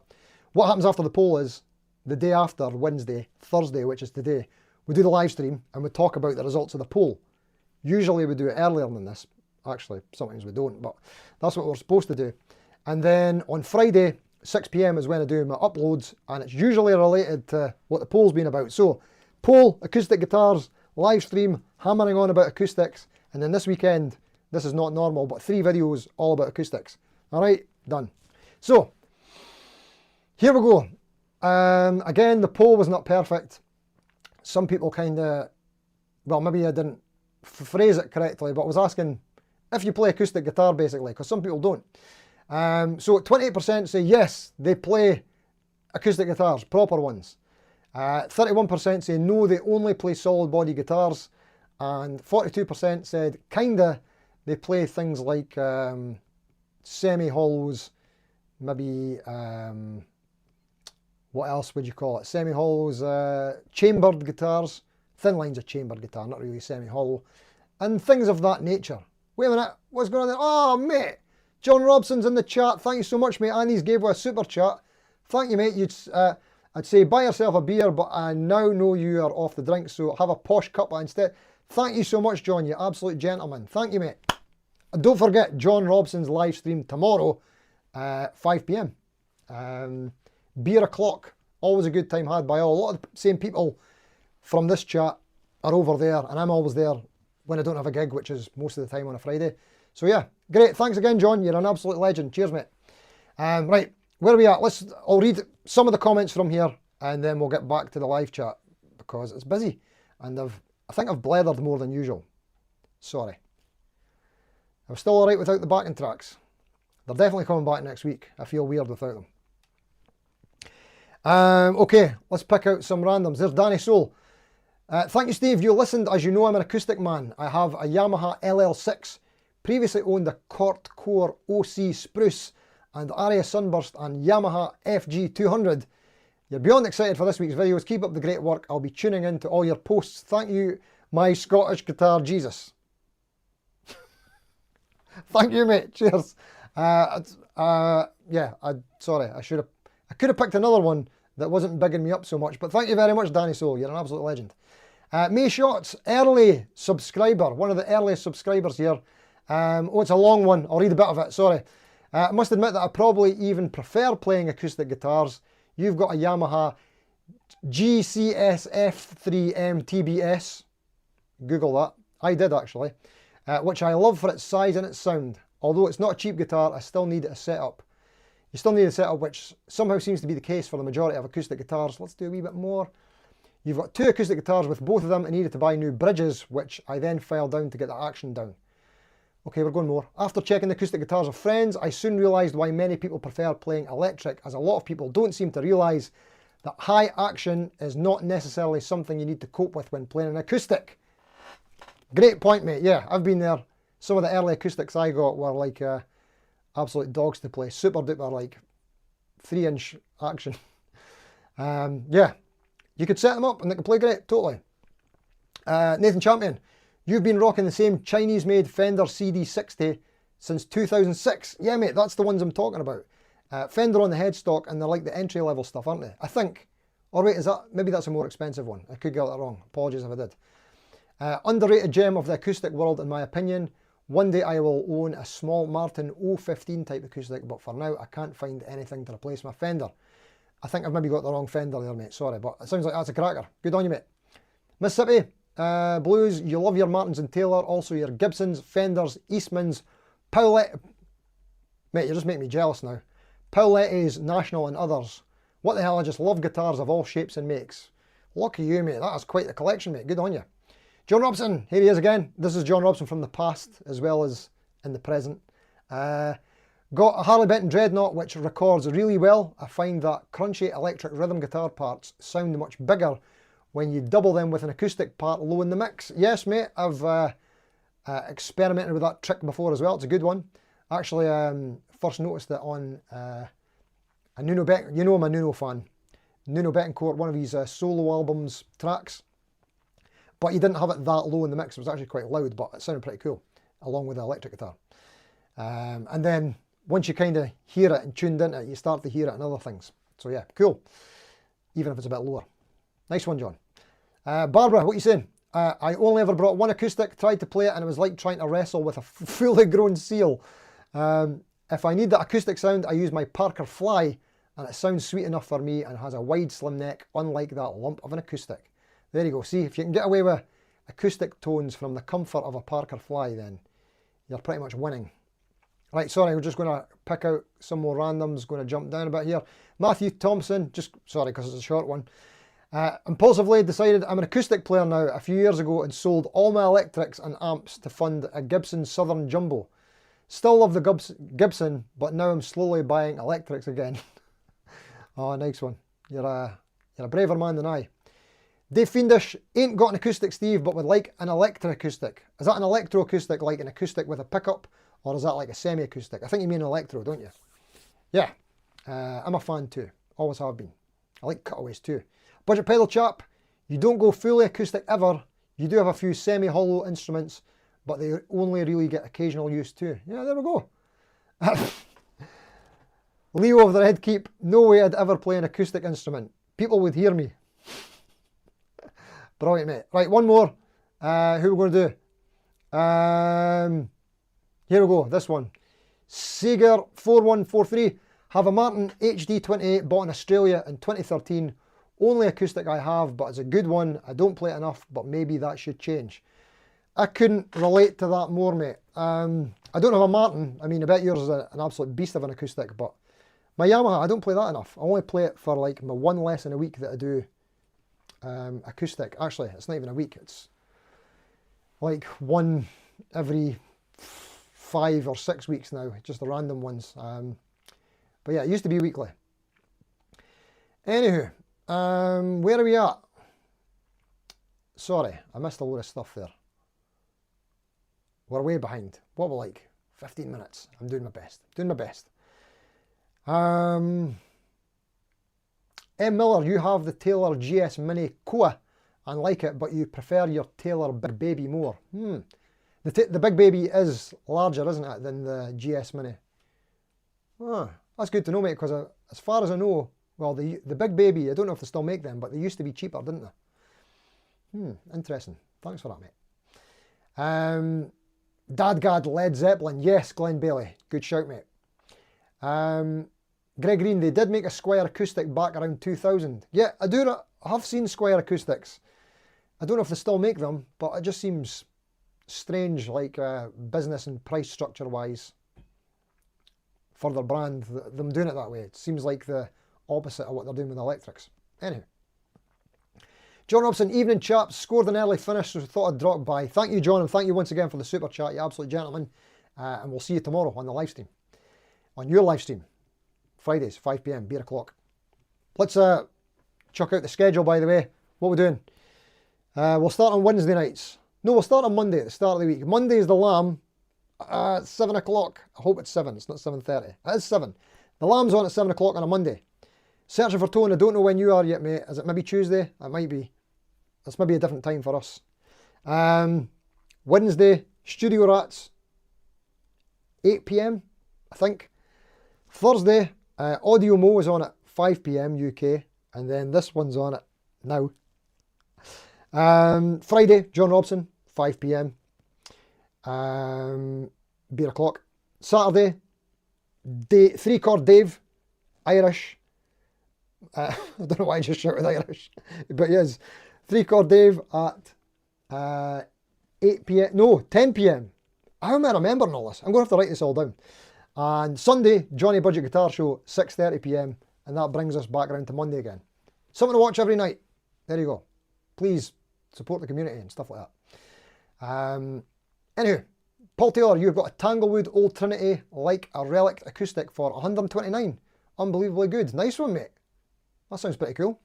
what happens after the poll is the day after, Wednesday, Thursday, which is today, we do the live stream and we talk about the results of the poll. Usually we do it earlier than this. Actually, sometimes we don't, but that's what we're supposed to do. And then on Friday, 6 PM is when I do my uploads, and it's usually related to what the poll's been about. So, poll, acoustic guitars, live stream, hammering on about acoustics, and then this weekend, this is not normal, but 3 videos all about acoustics. All right, done. So, here we go. Again, the poll was not perfect. Some people kind of, well, maybe I didn't phrase it correctly, but I was asking if you play acoustic guitar, basically, because some people don't. So 28% say yes, they play acoustic guitars, proper ones. 31% say no, they only play solid body guitars. And 42% said kinda, they play things like semi-hollows, maybe, what else would you call it? Semi-hollows, chambered guitars, thin lines of chambered guitar, not really semi-hollow, and things of that nature. Wait a minute, what's going on there? Oh, mate! John Robson's in the chat. Thank you so much, mate. Annie's gave you a super chat. Thank you, mate. I'd say buy yourself a beer, but I now know you are off the drink, so have a posh cuppa instead. Thank you so much, John. You absolute gentleman. Thank you, mate. And don't forget, John Robson's live stream tomorrow, 5 PM. Beer o'clock. Always a good time had by all. A lot of the same people from this chat are over there, and I'm always there when I don't have a gig, which is most of the time on a Friday. So yeah, great. Thanks again, John. You're an absolute legend. Cheers, mate. Right, where are we at? I'll read some of the comments from here, and then we'll get back to the live chat because it's busy, and I think I've blethered more than usual. Sorry. I'm still all right without the backing tracks. They're definitely coming back next week. I feel weird without them. Okay, let's pick out some randoms. There's Danny Soul. Thank you, Steve. You listened. As you know, I'm an acoustic man. I have a Yamaha LL6. Previously owned a Cort Core OC Spruce and Aria Sunburst and Yamaha FG200. You're beyond excited for this week's videos. Keep up the great work. I'll be tuning in to all your posts. Thank you, my Scottish guitar Jesus. Thank you, mate. Cheers. Yeah, sorry. I could have picked another one that wasn't bigging me up so much, but thank you very much, Danny Soul. You're an absolute legend. May Shots, early subscriber, one of the earliest subscribers here. Oh, it's a long one. I'll read a bit of it. Sorry. I must admit that I probably even prefer playing acoustic guitars. You've got a Yamaha GCSF3M TBS. Google that. I did actually. Which I love for its size and its sound. Although it's not a cheap guitar, I still need a setup. You still need a setup, which somehow seems to be the case for the majority of acoustic guitars. Let's do a wee bit more. You've got 2 acoustic guitars. With both of them, I needed to buy new bridges, which I then filed down to get the action down. Okay, we're going more. After checking the acoustic guitars of friends, I soon realised why many people prefer playing electric, as a lot of people don't seem to realise that high action is not necessarily something you need to cope with when playing an acoustic. Great point, mate. Yeah, I've been there. Some of the early acoustics I got were like absolute dogs to play. Super duper, like 3-inch action. Yeah, you could set them up and they can play great, totally. Nathan Champion, you've been rocking the same Chinese-made Fender CD60 since 2006. Yeah, mate, that's the ones I'm talking about. Fender on the headstock, and they're like the entry-level stuff, aren't they? I think. Or wait, is that, maybe that's a more expensive one. I could get that wrong. Apologies if I did. Underrated gem of the acoustic world, in my opinion. One day I will own a small Martin 015 type acoustic, but for now I can't find anything to replace my Fender. I think I've maybe got the wrong Fender there, mate. Sorry, but it sounds like that's a cracker. Good on you, mate. Mississippi Blues, you love your Martins and Taylor, also your Gibsons, Fenders, Eastmans, Paulette. Mate, you're just making me jealous now. Paulettis, National and others. What the hell, I just love guitars of all shapes and makes. Lucky you, mate. That is quite the collection, mate. Good on you. John Robson, here he is again. This is John Robson from the past as well as in the present. Got a Harley Benton Dreadnought which records really well. I find that crunchy electric rhythm guitar parts sound much bigger when you double them with an acoustic part low in the mix. Yes, mate, I've experimented with that trick before as well. It's a good one. Actually, first noticed it on a Nuno Betancourt. You know I'm a Nuno fan. Nuno Betancourt, one of his solo albums tracks. But he didn't have it that low in the mix. It was actually quite loud, but it sounded pretty cool, along with the electric guitar. And then once you kind of hear it and tuned into it, you start to hear it in other things. So yeah, cool. Even if it's a bit lower. Nice one, John. Barbara, what are you saying? I only ever brought one acoustic, tried to play it, and it was like trying to wrestle with a fully grown seal. If I need that acoustic sound, I use my Parker Fly, and it sounds sweet enough for me and has a wide, slim neck, unlike that lump of an acoustic. There you go. See, if you can get away with acoustic tones from the comfort of a Parker Fly, then you're pretty much winning. Right, sorry, we're just going to pick out some more randoms, going to jump down a bit here. Matthew Thompson, just, sorry, because it's a short one. Impulsively decided I'm an acoustic player now a few years ago and sold all my electrics and amps to fund a Gibson Southern Jumbo. Still love the Gibson, but now I'm slowly buying electrics again. Oh, nice one. You're a braver man than I. Dave Fiendish, ain't got an acoustic, Steve, but would like an electroacoustic. Is that an electroacoustic, like an acoustic with a pickup, or is that like a semi-acoustic? I think you mean electro, don't you? Yeah, I'm a fan too. Always have been. I like cutaways too. Budget pedal chap, you don't go fully acoustic ever. You do have a few semi-hollow instruments, but they only really get occasional use too. Yeah, there we go. Leo of the Red Keep, no way I'd ever play an acoustic instrument. People would hear me. Brilliant, mate. Right, one more. Who are we going to do? Here we go, this one. Sager4143. Have a Martin HD28 bought in Australia in 2013. Only acoustic I have, but it's a good one. I don't play it enough, but maybe that should change. I couldn't relate to that more, mate. I don't have a Martin. I mean, I bet yours is an absolute beast of an acoustic, but my Yamaha, I don't play that enough. I only play it for like my one lesson a week that I do acoustic. Actually, it's not even a week. It's like one every 5 or 6 weeks now, just the random ones. But yeah, it used to be weekly. Anywho, where are we at? Sorry, I missed a load of stuff there. We're way behind. What we're like? 15 minutes. I'm doing my best. Doing my best. M. Miller, you have the Taylor GS Mini Koa and like it, but you prefer your Taylor Big Baby more. The Big Baby is larger, isn't it, than the GS Mini? Oh, that's good to know, mate, because as far as I know, well, the Big Baby, I don't know if they still make them, but they used to be cheaper, didn't they? Interesting. Thanks for that, mate. Dadgad Led Zeppelin. Yes, Glenn Bailey. Good shout, mate. Greg Green, they did make a Squire acoustic back around 2000. Yeah, I have seen Squire acoustics. I don't know if they still make them, but it just seems strange, like business and price structure wise, for their brand, them doing it that way. It seems like the opposite of what they're doing with electrics. Anyway. John Robson, evening chaps, scored an early finish, so thought I'd drop by. Thank you, John, and thank you once again for the super chat, you absolute gentleman. And we'll see you tomorrow on the live stream. On your live stream. Fridays, 5 PM, beer o'clock. Let's chuck out the schedule, by the way. What we're doing. We'll start on Wednesday nights. No, we'll start on Monday at the start of the week. Monday is the Lamb at 7 o'clock. I hope it's 7. It's not 7:30. It is 7. The Lamb's on at 7 o'clock on a Monday. Searching for Tone, I don't know when you are yet, mate. Is it maybe Tuesday? It might be. It's maybe a different time for us. Wednesday, Studio Rats, 8 PM, I think. Thursday, Audio Mo is on at 5 PM UK, and then this one's on at now. Friday, John Robson, 5 PM. Beer o'clock. Saturday, 3-chord Dave, Irish. I don't know why I just shouted Irish, but yes, 3-chord Dave at 8 PM, no, 10 PM. How am I remembering all this? I'm going to have to write this all down. And Sunday, Johnny Budget Guitar Show, 6:30 PM, and that brings us back around to Monday again. Something to watch every night. There you go. Please support the community and stuff like that. Anywho, Paul Taylor, you've got a Tanglewood Old Trinity like a relic acoustic for 129. Unbelievably good. Nice one, mate. That sounds pretty cool.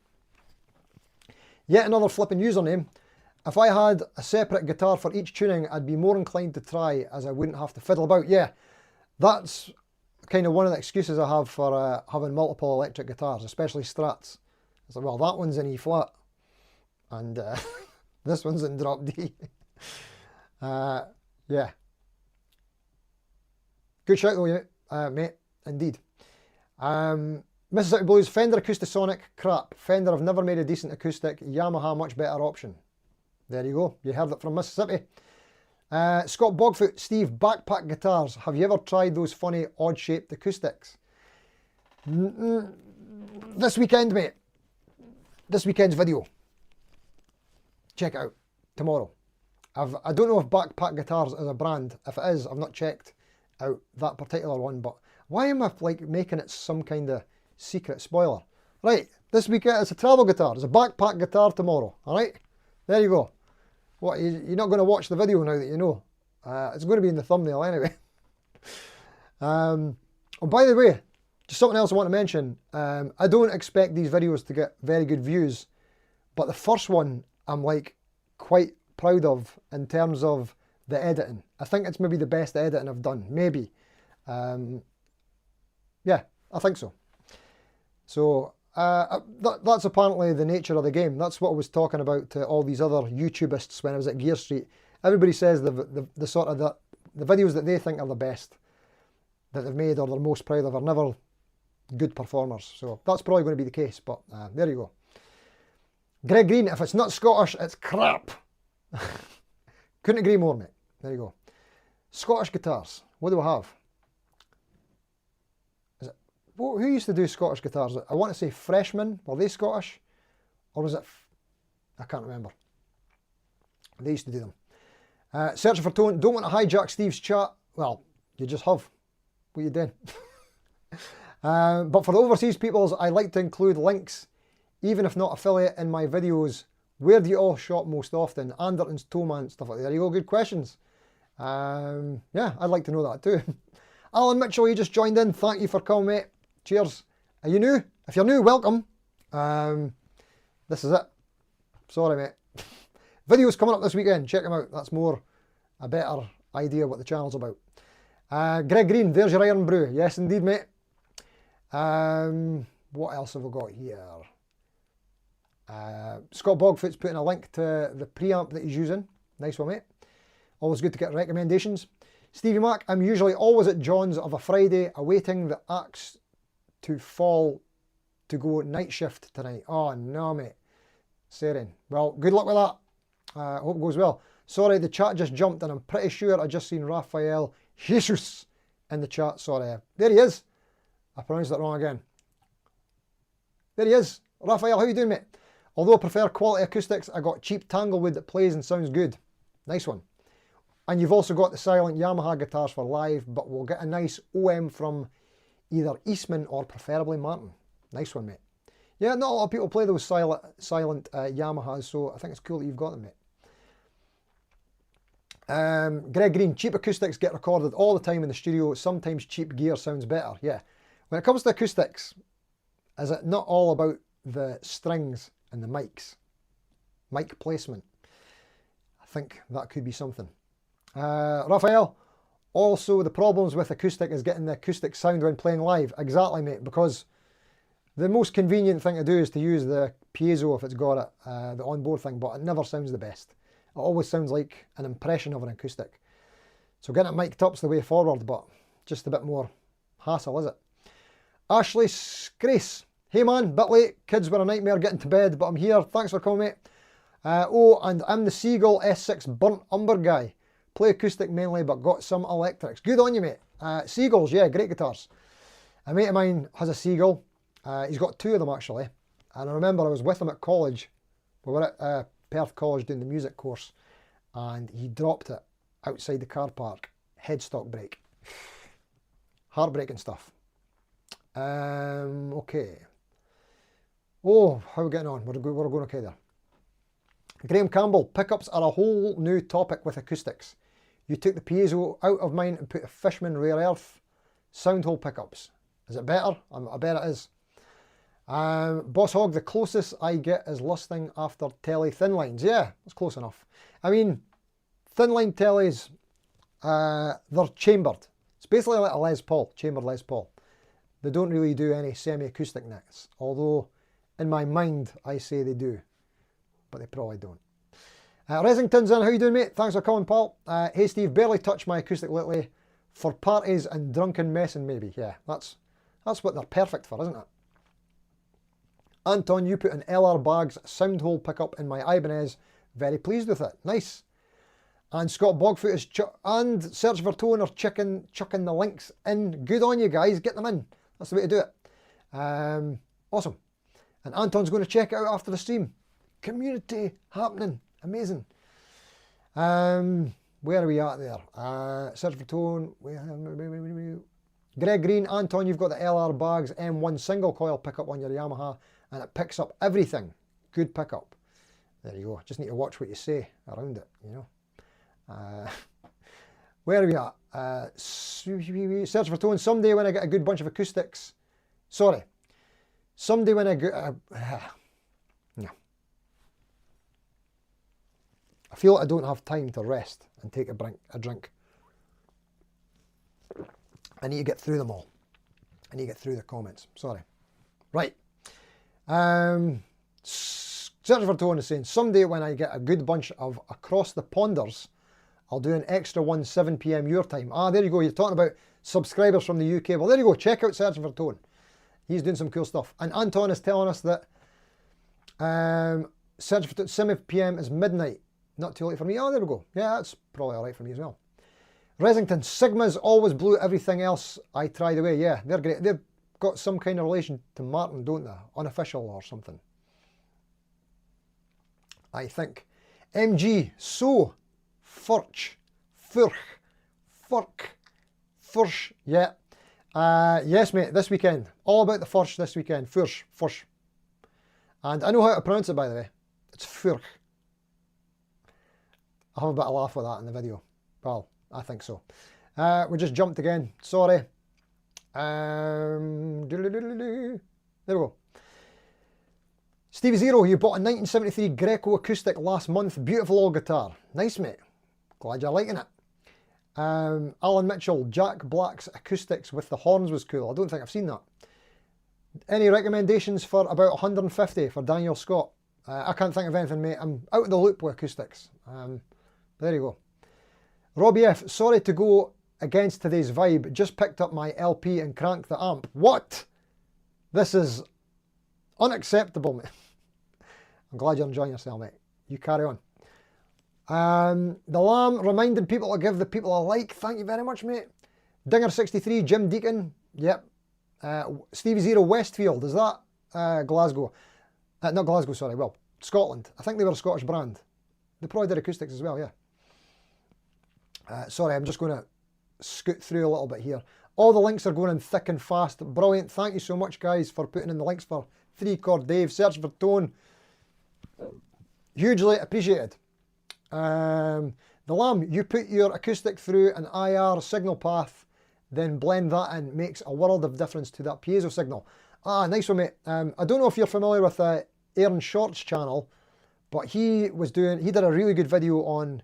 Yet another flipping username. If I had a separate guitar for each tuning, I'd be more inclined to try, as I wouldn't have to fiddle about. Yeah, that's kind of one of the excuses I have for having multiple electric guitars, especially Strats. It's like, well, that one's in E flat, and this one's in drop D. Yeah. Good shout though, mate, indeed. Mississippi Blues, Fender Acoustasonic, crap. Fender have never made a decent acoustic. Yamaha, much better option. There you go. You heard it from Mississippi. Scott Bogfoot, Steve, backpack guitars. Have you ever tried those funny, odd-shaped acoustics? This weekend, mate. This weekend's video. Check it out. Tomorrow. I don't know if Backpack Guitars is a brand. If it is, I've not checked out that particular one. But why am I like making it some kind of secret spoiler? Right. This weekend, it's a travel guitar. It's a backpack guitar tomorrow. All right. There you go. What, you're not going to watch the video now that you know? It's going to be in the thumbnail anyway. Oh, by the way, just something else I want to mention. I don't expect these videos to get very good views, but the first one I'm like quite proud of in terms of the editing. I think it's maybe the best editing I've done. Maybe. Yeah, I think so. So that's apparently the nature of the game. That's what I was talking about to all these other YouTubists when I was at Gear Street. Everybody says the sort of the videos that they think are the best that they've made or they're most proud of are never good performers. So that's probably going to be the case, but there you go. Greg Green, if it's not Scottish, it's crap. Couldn't agree more, mate. There you go. Scottish guitars. What do I have? Who used to do Scottish guitars? I want to say Freshman. Were they Scottish? Or was it... I can't remember. They used to do them. Searching for Tone. Don't want to hijack Steve's chat. Well, you just have. What are you doing? But for the overseas peoples, I like to include links, even if not affiliate, in my videos. Where do you all shop most often? Anderton's, Toman, stuff like that. There you go. Good questions. Yeah, I'd like to know that too. Alan Mitchell, you just joined in. Thank you for coming, mate. Cheers. Are you new? If you're new, welcome. This is it. Sorry, mate. Videos coming up this weekend. Check them out. That's a better idea what the channel's about. Greg Green, there's your Iron Brew. Yes, indeed, mate. What else have we got here? Scott Bogfoot's putting a link to the preamp that he's using. Nice one, mate. Always good to get recommendations. Stevie Mac, I'm usually always at John's of a Friday awaiting the axe to fall to go night shift tonight. Oh no, mate. Seren. Well, good luck with that. Hope it goes well. Sorry, the chat just jumped and I'm pretty sure I just seen Rafael Jesus in the chat. Sorry. There he is. I pronounced that wrong again. There he is. Rafael, how you doing, mate? Although I prefer quality acoustics, I got cheap Tanglewood that plays and sounds good. Nice one. And you've also got the silent Yamaha guitars for live, but we'll get a nice OM from either Eastman or preferably Martin. Nice one, mate. Yeah, not a lot of people play those silent Yamahas, so I think it's cool that you've got them, mate. Greg Green, cheap acoustics get recorded all the time in the studio. Sometimes cheap gear sounds better. Yeah. When it comes to acoustics, is it not all about the strings and the mics? Mic placement. I think that could be something. Raphael, also the problems with acoustic is getting the acoustic sound when playing live. Exactly, mate, because The most convenient thing to do is to use the piezo if it's got it, the onboard thing, but it never sounds the best. It always sounds like an impression of an acoustic. So getting it mic'd up's the way forward, but just a bit more hassle, is it? Ashley Grace. Hey man, bit late. Kids were a nightmare getting to bed, but I'm here. Thanks for coming, mate. Oh, and I'm the Seagull S6 burnt umber guy. Play acoustic mainly, but got some electrics. Good on you, mate. Seagulls, yeah, great guitars. A mate of mine has a Seagull. He's got two of them, actually. And I remember I was with him at college. We were at Perth College doing the music course. And he dropped it outside the car park. Headstock break. Heartbreaking stuff. Okay. Oh, how are we getting on? We're going okay there. Graham Campbell, pickups are a whole new topic with acoustics. You took the piezo out of mine and put a Fishman Rare Earth sound hole pickups. Is it better? I bet it is. Boss Hog, the closest I get is lusting after telly thin lines. Yeah, that's close enough. I mean, thin line tellies, they're chambered. It's basically like a Les Paul, chambered Les Paul. They don't really do any semi-acoustic necks, although in my mind I say they do, but they probably don't. Resington's in, how you doing, mate? Thanks for coming, pal. Hey Steve, barely touched my acoustic lately. For parties and drunken messing maybe. Yeah, that's what they're perfect for, isn't it? Anton, you put an LR Bags sound hole pickup in my Ibanez. Very pleased with it. Nice. And Scott Bogfoot is and Search for Tone are chucking the links in. Good on you guys. Get them in. That's the way to do it. Awesome. And Anton's going to check it out after the stream. Community happening. Amazing. Where are we at there? Search for Tone. Greg Green, Anton, you've got the LR Bags M1 single coil pickup on your Yamaha and it picks up everything. Good pickup. There you go. Just need to watch what you say around it, you know. Where are we at? Search for Tone. Someday when I get a good bunch of acoustics. Sorry. Someday when I get... no. I feel I don't have time to rest and take a drink. I need to get through them all. I need to get through the comments. Sorry. Right. Search for Tone is saying, someday when I get a good bunch of Across the Ponders, I'll do an extra one 7 PM your time. Ah, there you go. You're talking about subscribers from the UK. Well, there you go. Check out Searching for Tone. He's doing some cool stuff. And Anton is telling us that Searching for Tone, 7 PM is midnight. Not too late for me. Oh, there we go. Yeah, that's probably all right for me as well. Resington, Sigmas always blew everything else I tried away. Yeah, they're great. They've got some kind of relation to Martin, don't they? Unofficial or something. I think. MG, so, Furch, Furch, yeah. Yes, mate, this weekend. All about the Furch this weekend. Furch. And I know how to pronounce it, by the way. It's Furch. I'll have a bit of laugh with that in the video. Well, I think so. We just jumped again. Sorry. There we go. Stevie Zero, you bought a 1973 Greco acoustic last month. Beautiful old guitar. Nice, mate. Glad you're liking it. Alan Mitchell, Jack Black's acoustics with the horns was cool. I don't think I've seen that. Any recommendations for about 150 for Daniel Scott? I can't think of anything, mate. I'm out of the loop with acoustics. There you go. Robbie F, sorry to go against today's vibe. Just picked up my LP and cranked the amp. What? This is unacceptable, mate. I'm glad you're enjoying yourself, mate. You carry on. The Lamb reminded people to give the people a like. Thank you very much, mate. Dinger63, Jim Deacon. Yep. Stevie Zero Westfield. Is that Glasgow? Not Glasgow, sorry. Well, Scotland. I think they were a Scottish brand. They probably did acoustics as well, yeah. Sorry, I'm just going to scoot through a little bit here. All the links are going in thick and fast. Brilliant. Thank you so much, guys, for putting in the links for 3 Chord Dave. Search for Tone. Hugely appreciated. The Lamb, you put your acoustic through an IR signal path, then blend that in. Makes a world of difference to that piezo signal. Ah, nice one, mate. I don't know if you're familiar with Aaron Short's channel, but he did a really good video on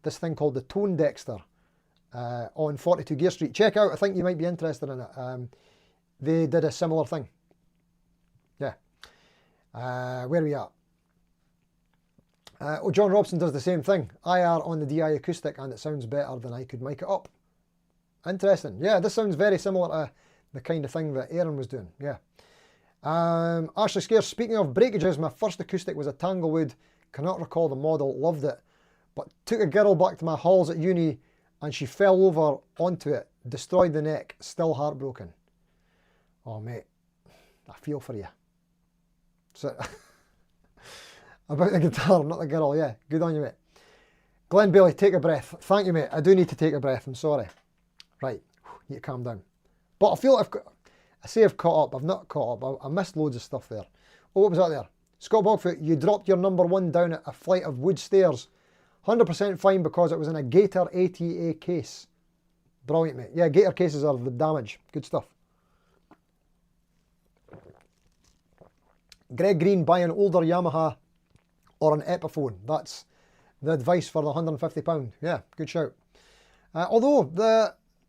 this thing called the Tone Dexter on 42 Gear Street. Check out, I think you might be interested in it. They did a similar thing. Yeah. Where are we at? John Robson does the same thing. IR on the DI acoustic and it sounds better than I could mic it up. Interesting. Yeah, this sounds very similar to the kind of thing that Aaron was doing. Yeah. Ashley Scarce, speaking of breakages, my first acoustic was a Tanglewood. Cannot recall the model. Loved it. But took a girl back to my halls at uni and she fell over onto it. Destroyed the neck. Still heartbroken. Oh, mate. I feel for you. So, about the guitar, not the girl. Yeah, good on you, mate. Glenn Bailey, take a breath. Thank you, mate. I do need to take a breath. I'm sorry. Right, need to calm down. But I feel I say I've caught up. I've not caught up. I missed loads of stuff there. Oh, what was that there? Scott Bogfoot, you dropped your number one down at a flight of wood stairs. 100% fine because it was in a Gator ATA case. Brilliant, mate. Yeah, Gator cases are the damage. Good stuff. Greg Green, buy an older Yamaha or an Epiphone. That's the advice for the £150. Yeah, good shout. Although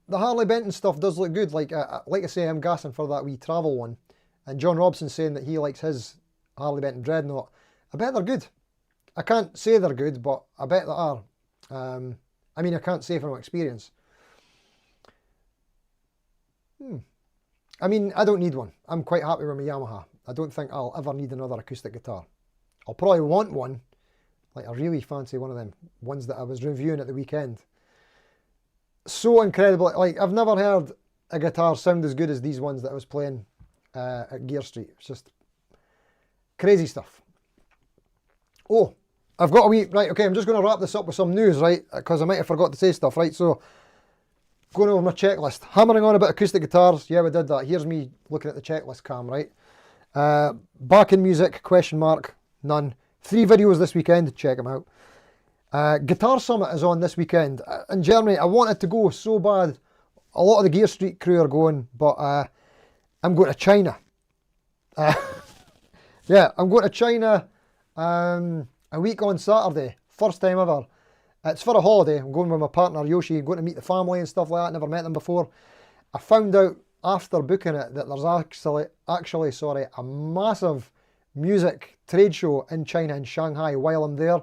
the Harley Benton stuff does look good. Like I say, I'm gassing for that wee travel one. And John Robson's saying that he likes his Harley Benton Dreadnought. I bet they're good. I can't say they're good, but I bet they are. I mean, I can't say from experience. I mean, I don't need one. I'm quite happy with my Yamaha. I don't think I'll ever need another acoustic guitar. I'll probably want one. Like, I really fancy one of them ones that I was reviewing at the weekend. So incredible. Like, I've never heard a guitar sound as good as these ones that I was playing at Gear Street. It's just crazy stuff. Oh, I've got a wee... Right, okay, I'm just going to wrap this up with some news, right? Because I might have forgot to say stuff, right? So, going over my checklist. Hammering on about acoustic guitars. Yeah, we did that. Here's me looking at the checklist cam, right? Back in music, question mark, none. 3 videos this weekend, check them out. Guitar Summit is on this weekend in Germany. I wanted to go so bad. A lot of the Gear Street crew are going, but I'm going to China. Yeah, I'm going to China a week on Saturday. First time ever. It's for a holiday. I'm going with my partner Yoshi, going to meet the family and stuff like that. Never met them before. I found out after booking it that there's actually a massive music trade show in China, in Shanghai, while I'm there.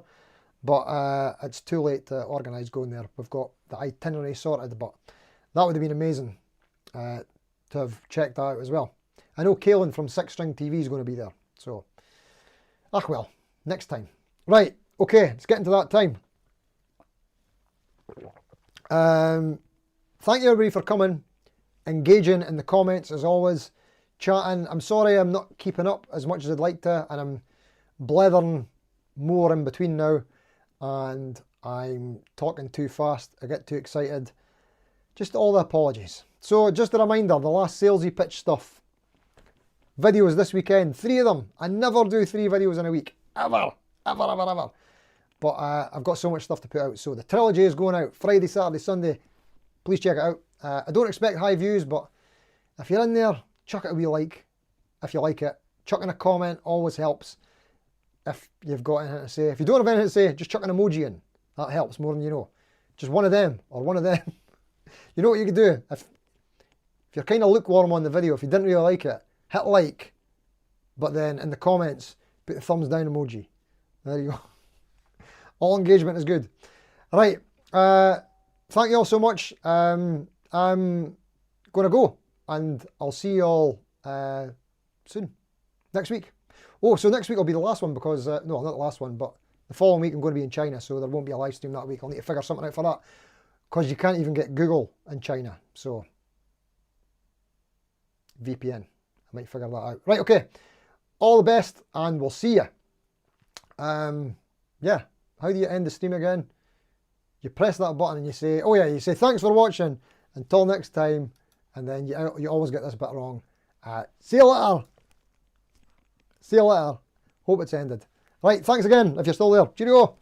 But it's too late to organise going there. We've got the itinerary sorted, but that would have been amazing to have checked that out as well. I know Kaelin from Six String TV is going to be there. So, well, next time. Right, okay, it's getting to that time. Thank you everybody for coming, engaging in the comments as always, chatting. I'm sorry I'm not keeping up as much as I'd like to, and I'm blethering more in between now, and I'm talking too fast, I get too excited. Just all the apologies. So just a reminder, the last salesy pitch stuff. Videos this weekend, 3 of them. I never do 3 videos in a week, ever. But I've got so much stuff to put out. So the Trilogy is going out Friday, Saturday, Sunday. Please check it out. I don't expect high views, but if you're in there, chuck it a wee like if you like it. Chuck in a comment, always helps if you've got anything to say. If you don't have anything to say, just chuck an emoji in. That helps more than you know. Just one of them or one of them. You know what you could do? If you're kind of lukewarm on the video, if you didn't really like it, hit like, but then in the comments, put the thumbs down emoji. There you go. All engagement is good. Right. Thank you all so much. I'm going to go, and I'll see you all soon. Next week. Oh, so next week will be the last one because, no, not the last one, but the following week I'm going to be in China, so there won't be a live stream that week. I'll need to figure something out for that because you can't even get Google in China. So, VPN. I might figure that out. Right, okay. All the best, and we'll see you. Yeah, how do you end the stream again? You press that button and you say, oh yeah, you say thanks for watching, until next time, and then you always get this bit wrong. See you later. See you later. Hope it's ended. Right, thanks again if you're still there. Cheerio.